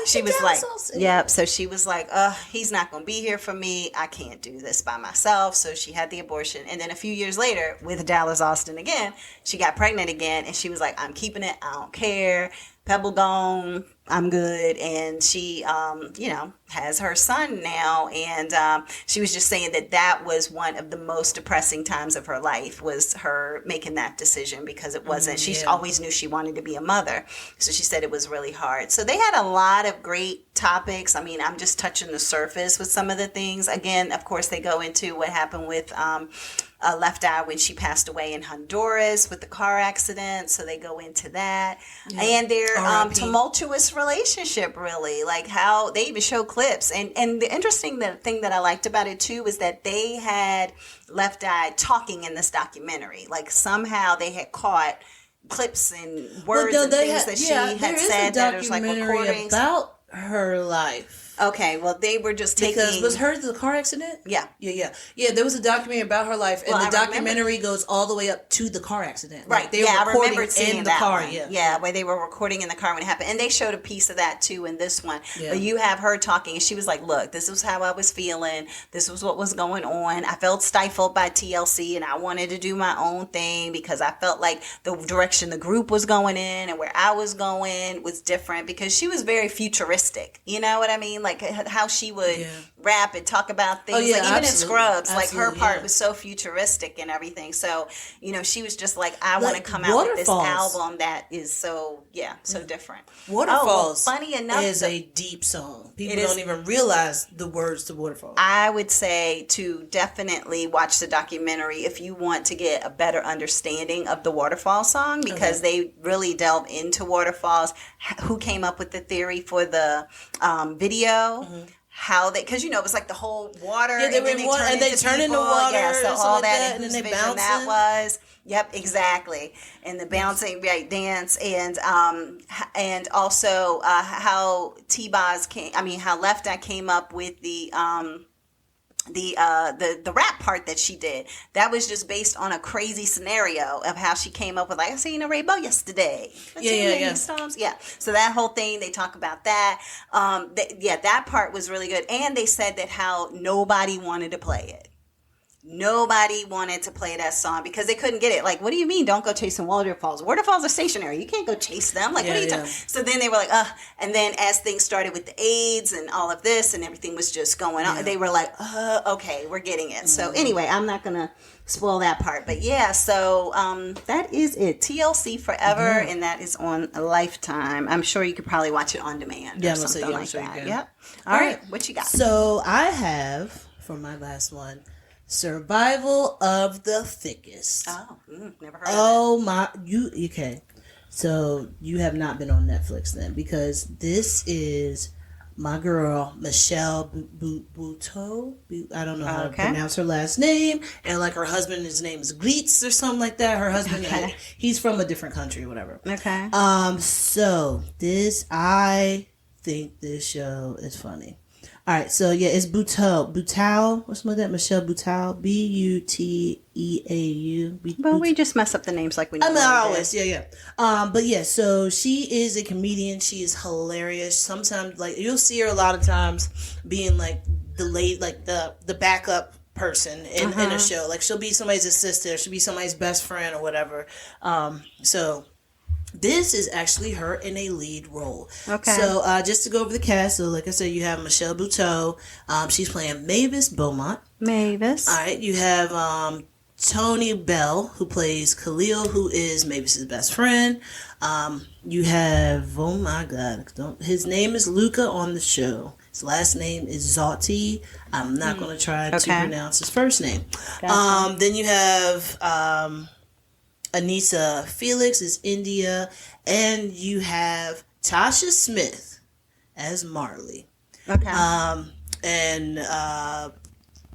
she was like, yep. So she was like, he's not going to be here for me. I can't do this by myself. So she had the abortion. And then a few years later, with Dallas Austin again, she got pregnant again. And she was like, I'm keeping it. I don't care. Pebble gone, I'm good. And she, has her son now. And she was just saying that was one of the most depressing times of her life, was her making that decision, because it wasn't, she always knew she wanted to be a mother. So she said it was really hard. So they had a lot of great topics. I mean, I'm just touching the surface with some of the things. Again, of course, they go into what happened with Left Eye when she passed away in Honduras with the car accident. So they go into that. And their tumultuous relationship, really, like how they even show clips. And the interesting thing that I liked about it too was that they had Left Eye talking in this documentary. Like somehow they had caught clips and words and things that she had said that was like recordings about her life. Okay, well, they were just taking... Because was hers the car accident? Yeah, there was a documentary about her life, and the documentary goes all the way up to the car accident. Right, like they were recording I remember seeing in the car. Yeah, where they were recording in the car when it happened. And they showed a piece of that, too, in this one. Yeah. But you have her talking, and she was like, look, this was how I was feeling. This was what was going on. I felt stifled by TLC, and I wanted to do my own thing because I felt like the direction the group was going in and where I was going was different, because she was very futuristic. You know what I mean? Like how she would rap and talk about things. Like even in Scrubs, like her part was so futuristic and everything. So, she was just like, I want to come out with this album that is so different. Waterfalls funny enough, is a deep song. People don't even realize the words to Waterfalls. I would say to definitely watch the documentary if you want to get a better understanding of the Waterfall song, because they really delve into Waterfalls, who came up with the theory for the video. How they, because it was like the whole water, and then they turn into water, so all that, and then they bounce. That was, exactly, and the bouncing dance, and also how T-Boz how Left Eye came up with the rap part that she did. That was just based on a crazy scenario of how she came up with, like, I seen a rainbow yesterday. Storms. So that whole thing, they talk about that. That part was really good. And they said that how nobody wanted to play it. Nobody wanted to play that song because they couldn't get it. Like, what do you mean don't go chasing waterfalls? Waterfalls are stationary. You can't go chase them. Like, what are you talking? So then they were like, and then as things started with the AIDS and all of this and everything was just going on, they were like, okay, we're getting it. So anyway, I'm not going to spoil that part. But so that is it. TLC Forever, and that is on Lifetime. I'm sure you could probably watch it on demand or something like that. Yep. All right. What you got? So I have, for my last one, Survival of the Thickest. Never heard of it. Okay. So you have not been on Netflix then, because this is my girl Michelle Buteau. I don't know how to pronounce her last name. And like her husband, his name is Gleetz or something like that. Her husband, he's from a different country or whatever. Okay. So I think this show is funny. All right, so yeah, it's Buteau, what's my that? Michelle Buteau, Buteau. Well, we just mess up the names like we know. I mean, always, yeah. But yeah, so she is a comedian. She is hilarious. Sometimes, like you'll see her a lot of times being like the backup person in a show. Like she'll be somebody's assistant, or she'll be somebody's best friend or whatever. So. This is actually her in a lead role. Okay. So just to go over the cast, so like I said, you have Michelle Buteau. She's playing Mavis Beaumont. Mavis. All right. You have Tony Bell, who plays Khalil, who is Mavis's best friend. You have, oh my God, his name is Luca on the show. His last name is Zotti. I'm not going to try to pronounce his first name. Gotcha. Then you have... Anissa Felix is India, and you have Tasha Smith as Marley. Okay. And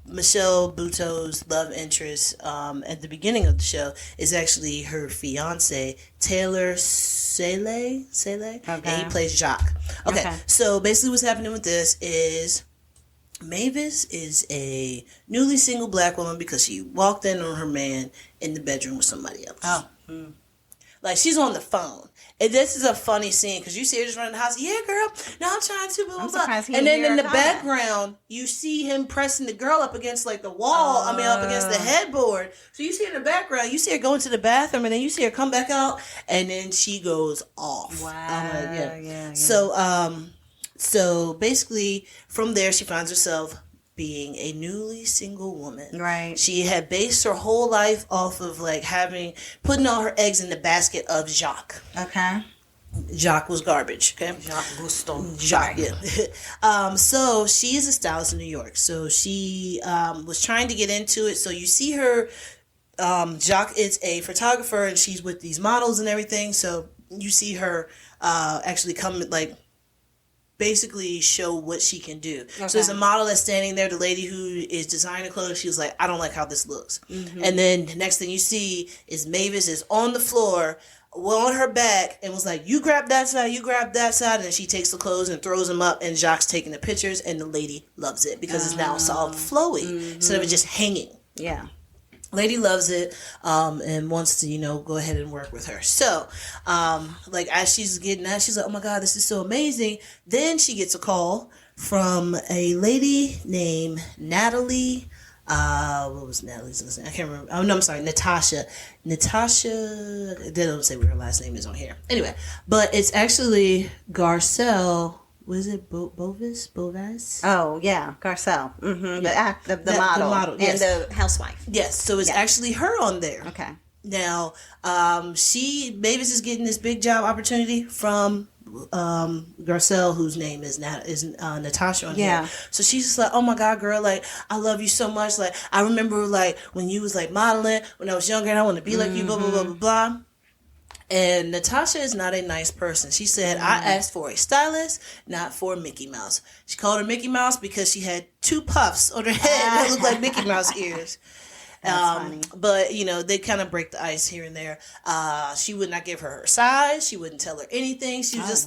Michelle Buteau's love interest at the beginning of the show is actually her fiance, Taylor Sele. Okay. And he plays Jacques. Okay. So basically what's happening with this is Mavis is a newly single black woman because she walked in on her man in the bedroom with somebody else. Oh. Like, she's on the phone. And this is a funny scene because you see her just running the house. Yeah, girl. No, I'm trying to. Blah, blah, blah. And then in the background, you see him pressing the girl up against, like, the wall. Up against the headboard. So you see her in the background. You see her go into the bathroom, and then you see her come back out, and then she goes off. Wow. Yeah. So basically, from there, she finds herself being a newly single woman. Right. She had based her whole life off of putting all her eggs in the basket of Jacques. Okay. Jacques was garbage. Okay. Jacques Gusto. Jacques. Yeah. So she is a stylist in New York. So she was trying to get into it. So you see her. Jacques is a photographer, and she's with these models and everything. So you see her actually come basically show what she can do. Okay. So there's a model that's standing there, the lady who is designing clothes, she was like, I don't like how this looks. Mm-hmm. And then the next thing you see is Mavis is on the floor, on her back, and was like, you grab that side, and then she takes the clothes and throws them up, and Jacques taking the pictures, and the lady loves it because it's now all flowy instead of it just hanging. Yeah. Lady loves it and wants to, go ahead and work with her. So, as she's getting that, she's like, oh my God, this is so amazing. Then she gets a call from a lady named Natalie. What was Natalie's last name? I can't remember. Oh, no, I'm sorry. Natasha. They don't say what her last name is on here. Anyway, but it's actually Garcelle. Was it Bovis? Oh, yeah. Garcelle. Mm-hmm. Yeah. The model. Yes. And the housewife. Yes. So it's actually her on there. Okay. Now, Mavis is getting this big job opportunity from Garcelle, whose name is Natasha on here. So she's just like, oh my God, girl, I love you so much. I remember when you was modeling when I was younger and I want to be like you, blah, blah, blah, blah, blah. And Natasha is not a nice person. She said, I asked for a stylist, not for Mickey Mouse. She called her Mickey Mouse because she had 2 puffs on her head that looked like Mickey Mouse ears. That's funny. But, they kind of break the ice here and there. She would not give her size. She wouldn't tell her anything. She was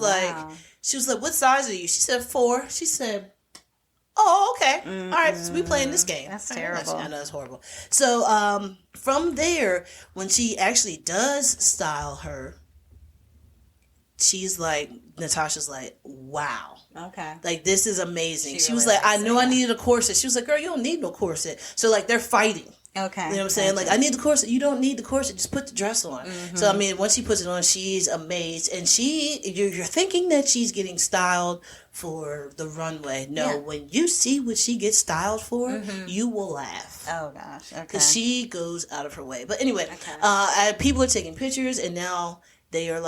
she was like, what size are you? She said 4. She said, oh, okay. All right, so we playing this game. That's terrible. I know, it's horrible. So from there, when she actually does style her, Natasha's like, wow. Okay. This is amazing. She was like, I knew I needed a corset. She was like, girl, you don't need no corset. So they're fighting. Okay. You know what I'm saying? I need the corset. You don't need the corset. Just put the dress on. Mm-hmm. So, once she puts it on, she's amazed. And you're thinking that she's getting styled for the runway. No, when you see what she gets styled for, you will laugh. Oh, gosh. Okay. Because she goes out of her way. But anyway, people are taking pictures, and now they are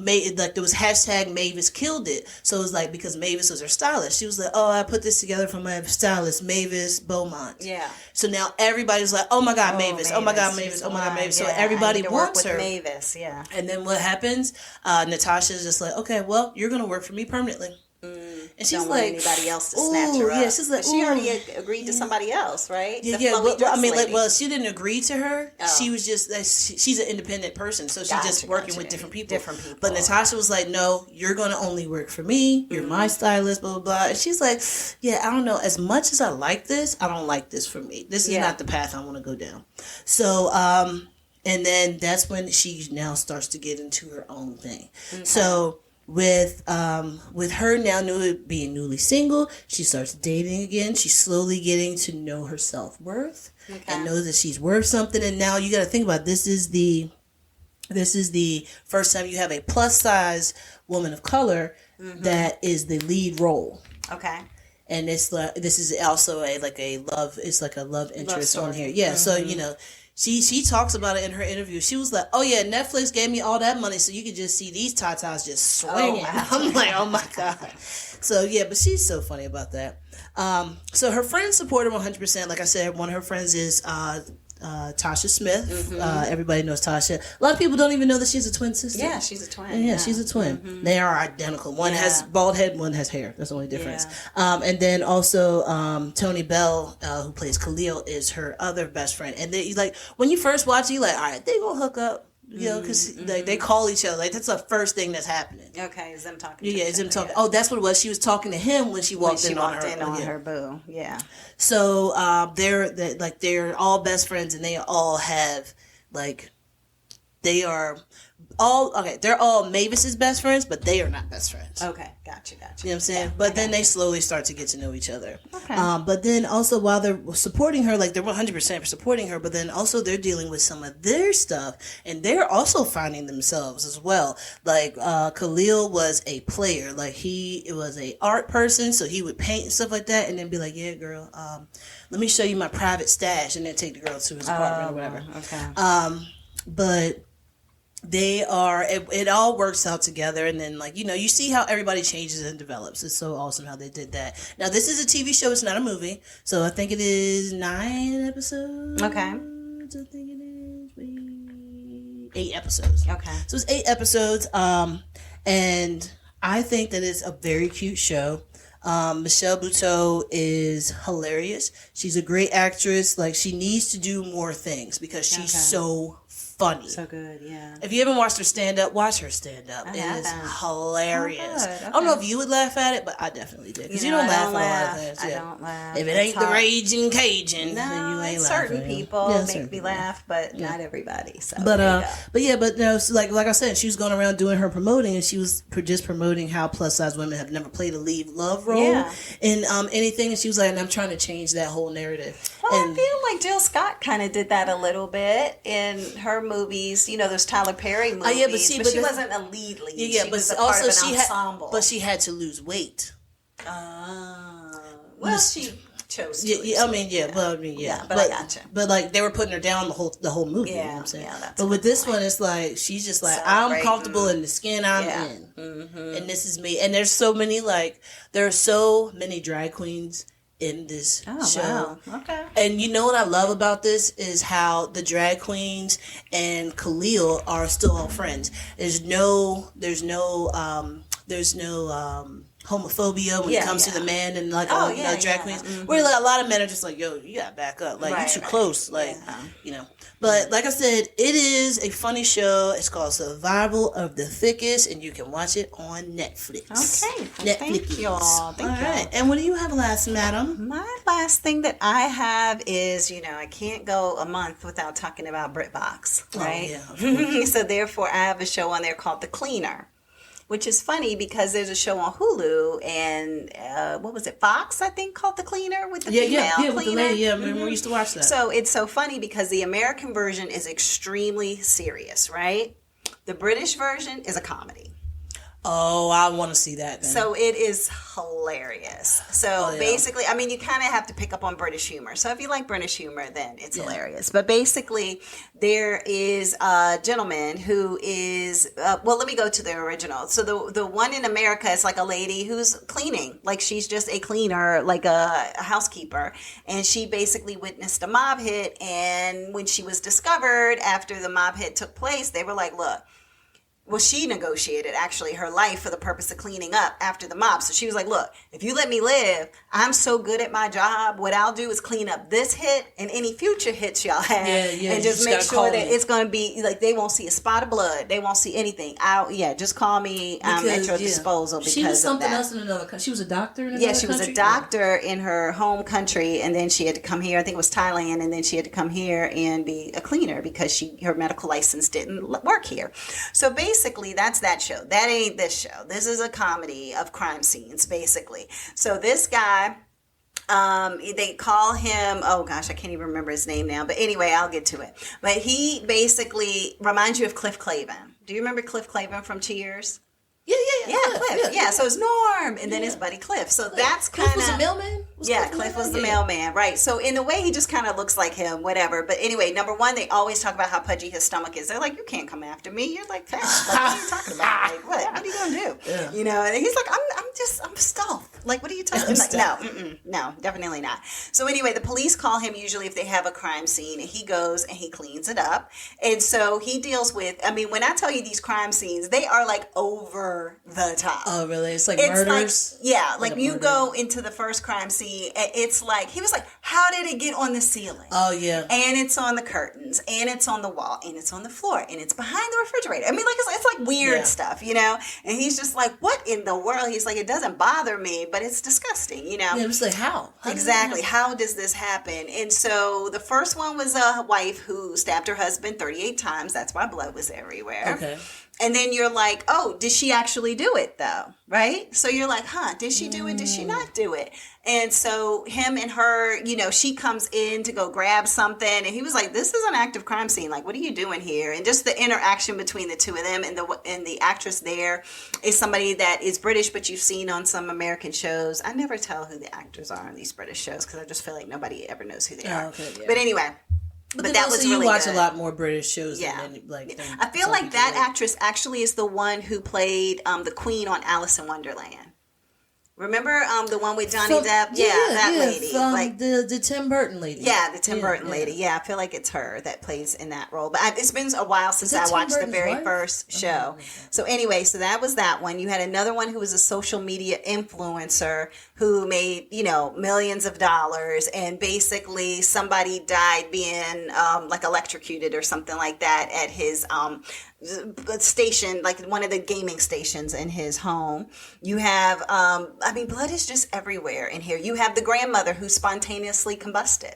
there was hashtag Mavis killed it. So it was because Mavis was her stylist. She was like, oh, I put this together for my stylist, Mavis Beaumont. Yeah. So now everybody's like, oh my God, Mavis. Oh my God, Mavis. Oh my God, Mavis. So everybody wants her. Mavis, yeah. And then what happens? Natasha's just like, okay, well, you're going to work for me permanently. And she's don't like, want anybody else to snatch her up. Yeah, she's like, she already agreed to somebody else, right? Yeah. Well, she didn't agree to her. Oh. She was just she's an independent person, so she's just working with different people. But Natasha was like, no, you're going to only work for me. You're my stylist, blah, blah, blah. And she's like, yeah, I don't know. As much as I like this, I don't like this for me. This is not the path I want to go down. So, and then that's when she now starts to get into her own thing. Okay. So with her now being newly single, she starts dating again. She's slowly getting to know her self-worth and knows that she's worth something. And now you got to think about this is the first time you have a plus size woman of color that is the lead role. Okay. And this is also a love interest on here. Yeah. So She talks about it in her interview. She was like, oh, yeah, Netflix gave me all that money so you could just see these tatas just swinging. Oh, wow. I'm like, oh, my God. So, yeah, but she's so funny about that. So her friends support her 100%. Like I said, one of her friends is Tasha Smith. Everybody knows Tasha. A lot of people don't even know that she's a twin sister. Yeah, she's a twin. Yeah, she's a twin. They are identical. One has bald head, one has hair. That's the only difference. And then also Tony Bell, who plays Carlee, is her other best friend. And they like when you first watch it, you're like, all right, they gonna hook up. Because they call each other. Like, that's the first thing that's happening. Okay, is them talking to each other. Them talking. Yeah. Oh, that's what it was. She was talking to him when she walked in on her boo. Yeah. So, they're all best friends, and they all have, they're all Mavis's best friends, but they are not best friends. Okay, gotcha. You know what I'm saying? But then they slowly start to get to know each other. Okay. But then also while they're supporting her, they're 100% supporting her, but then also they're dealing with some of their stuff, and they're also finding themselves as well. Khalil was a player. He was a art person, so he would paint and stuff like that, and then be like, yeah, girl, let me show you my private stash, and then take the girl to his apartment or whatever. Okay. But they are it all works out together, and then you see how everybody changes and develops. It's so awesome how they did that. Now this is a TV show, it's not a movie, so I think it is 9 episodes. Okay. I think it is 8 episodes. Okay. So it's 8 episodes, and I think that it's a very cute show. Michelle Buteau is hilarious. She's a great actress. She needs to do more things because she's so funny. So good, yeah. If you haven't watched her stand up, watch her stand up. It is hilarious. Okay. I don't know if you would laugh at it, but I definitely did. Because you don't laugh at a lot of things. I don't laugh. If it ain't the Raging Cajun, then you ain't laughing. Certain people make me laugh, but not everybody. So but no, so like I said, she was going around doing her promoting, and she was just promoting how plus size women have never played a lead love role in anything, and she was like, and I'm trying to change that whole narrative. Well, I feel like Jill Scott kind of did that a little bit in her movies, those Tyler Perry movies. But she wasn't a lead. Yeah, she was also part of an ensemble. But she had to lose weight. Well, she chose to. Yeah, but I gotcha. But they were putting her down the whole movie. Yeah, you know what I'm saying? But with this one, it's she's just I'm comfortable in the skin I'm in, and this is me. And there's so many there are so many drag queens in this show. Wow. Okay. And you know what I love about this is how the drag queens and Khalil are still all friends. There's no homophobia when it comes to the men and drag queens. Where a lot of men are just yo, you gotta back up. You too close. But like I said, it is a funny show. It's called Survival of the Thickest, and you can watch it on Netflix. Okay. Netflix. Thank y'all. All right. And what do you have last, madam? My last thing that I have is, I can't go a month without talking about BritBox, right? Oh, yeah. So therefore, I have a show on there called The Cleaner, which is funny because there's a show on Hulu and what was it, Fox, I think, called The Cleaner with the female cleaner. With the lady. Yeah, remember we used to watch that. So it's so funny because the American version is extremely serious, right? The British version is a comedy. Oh, I want to see that then. So it is hilarious. So basically, you kind of have to pick up on British humor. So if you like British humor, then it's hilarious. But basically, there is a gentleman who is, let me go to the original. So the one in America is a lady who's cleaning. She's just a cleaner, a housekeeper. And she basically witnessed a mob hit. And when she was discovered after the mob hit took place, they were like, look, well, she negotiated actually her life for the purpose of cleaning up after the mob. So she was like, look, if you let me live, I'm so good at my job. What I'll do is clean up this hit and any future hits y'all have. And just make sure that it's going to be like, they won't see a spot of blood. They won't see anything. Just call me. I'm at your disposal because she was something of that. else in another country. She was a doctor in another country? Yeah, she was a doctor in her home country, and then she had to come here. I think it was Thailand, and then she had to come here and be a cleaner because her medical license didn't work here. So basically, that's that show. That ain't this show. This is a comedy of crime scenes, basically. So this guy, they call him, oh gosh, I can't even remember his name now. But anyway, I'll get to it. But he basically reminds you of Cliff Clavin. Do you remember Cliff Clavin from Cheers? Yeah, Cliff. Yeah, so it's Norm, and then his buddy Cliff. So that's kind of... Cliff was a mailman? Cliff was the mailman, right. So in a way, he just kind of looks like him, whatever. But anyway, number one, they always talk about how pudgy his stomach is. They're like, you can't come after me. You're like, hey, like, what are you talking about? Like, what are you going to do? Yeah. You know, and he's like, I'm stealth. Like, what are you talking about? Like, no, definitely not. So anyway, the police call him usually if they have a crime scene, and he goes and he cleans it up. And so he deals with, I mean, when I tell you these crime scenes, they are like over the top. Oh, really? It's like murders? Like you go into the first crime scene, and it's like, he was like, how did it get on the ceiling? Oh, yeah. And it's on the curtains, and it's on the wall, and it's on the floor, and it's behind the refrigerator. I mean, like, it's like weird stuff, you know? And he's just like, what in the world? He's like, it doesn't bother me, but it's disgusting, you know? Yeah, it was like, how? Exactly. How does this happen? And so the first one was a wife who stabbed her husband 38 times. That's why blood was everywhere. Okay. And then you're like, oh, did she actually do it though? Right? So you're like, did she do it? Did she not do it? And so him and her, you know, she comes in to go grab something. And he was like, this is an active crime scene. Like, what are you doing here? And just the interaction between the two of them, and the actress there is somebody that is British, but you've seen on some American shows. I never tell who the actors are on these British shows because I just feel like nobody ever knows who they are. Okay, yeah. But anyway. But that was really you watch good. a lot more British shows than I feel like that actress actually is the one who played the Queen on Alice in Wonderland. Remember the one with Johnny Depp? That lady. Like the Tim Burton lady. Yeah, the Tim Burton lady. Yeah, I feel like it's her that plays in that role. But it's been a while since I watched the very first show. So anyway, so that was that one. You had another one who was a social media influencer who made, you know, millions of dollars, and basically somebody died being like electrocuted or something like that at his station, like one of the gaming stations in his home. You have blood is just everywhere in here. You have the grandmother who spontaneously combusted.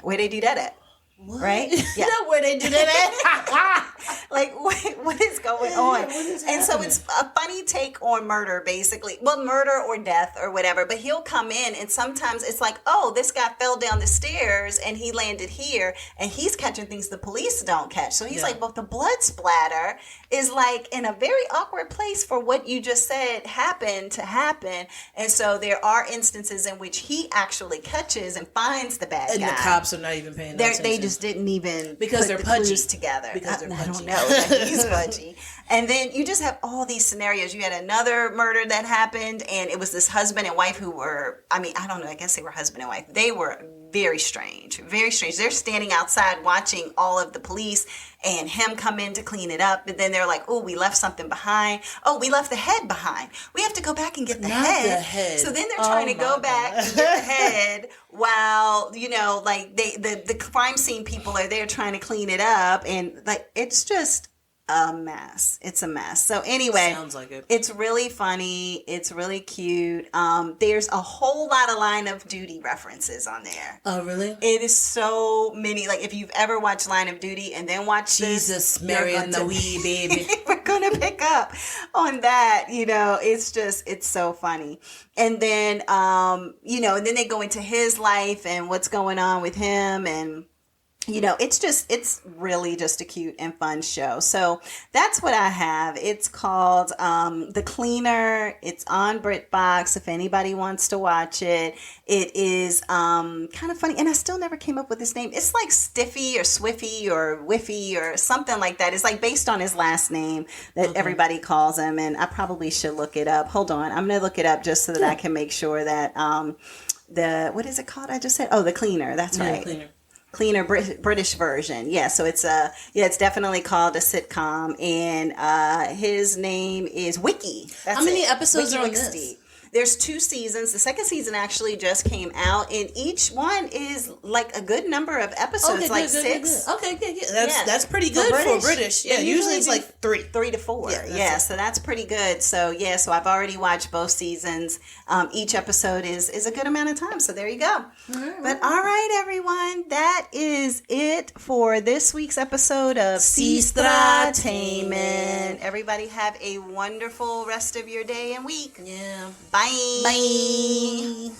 Where they do that at? What? Right? Yeah. Not where they do that at. Like, what is going on? And so it's a funny take on murder, basically. Well, murder or death or whatever. But he'll come in, and sometimes it's like, oh, this guy fell down the stairs and he landed here, and he's catching things the police don't catch. So he's like, well, the blood splatter is like in a very awkward place for what you just said happened to happen. And so there are instances in which he actually catches and finds the bad guy. And the cops are not even paying attention. They just didn't even because put they're the pudgy clues together. Because I don't know that he's pudgy. And then you just have all these scenarios. You had another murder that happened, and it was this husband and wife who were, I don't know, I guess they were husband and wife. They were very strange, very strange. They're standing outside watching all of the police and him come in to clean it up. But then they're like, oh, we left something behind. Oh, we left the head behind. We have to go back and get the head. So then they're trying to go back and get the head while, you know, like the crime scene people are there trying to clean it up. And like, it's just a mess. It's a mess. So anyway, sounds like it. It's really funny. It's really cute. There's a whole lot of Line of Duty references on there. Oh, really? It is so many. Like, if you've ever watched Line of Duty and then watched Jesus, Mary and the wee baby. We're going to pick up on that. You know, it's so funny. And then, you know, and then they go into his life and what's going on with him, and you know, it's really just a cute and fun show. So that's what I have. It's called The Cleaner. It's on BritBox if anybody wants to watch it. It is kind of funny, and I still never came up with his name. It's like Stiffy or Swiffy or Whiffy or something like that. It's like based on his last name that everybody calls him, and I probably should look it up. Hold on. I'm going to look it up just so that I can make sure that what is it called? I just said, The Cleaner. That's right. Cleaner. cleaner British version. Yeah, so it's it's definitely called a sitcom, and his name is Wiki. That's How many it. episodes Wiki are on Wixty. this? There's 2 seasons. The second season actually just came out, and each one is like a good number of episodes, Okay, like 6. Good. Okay, good. Yeah. That's pretty good for British. Yeah, usually it's like 3. 3 to 4. Yeah, So that's pretty good. So so I've already watched both seasons. Each episode is a good amount of time. So there you go. But all right, everyone, that is it for this week's episode of Sestra-Tainment. Everybody have a wonderful rest of your day and week. Yeah. Bye. Bye.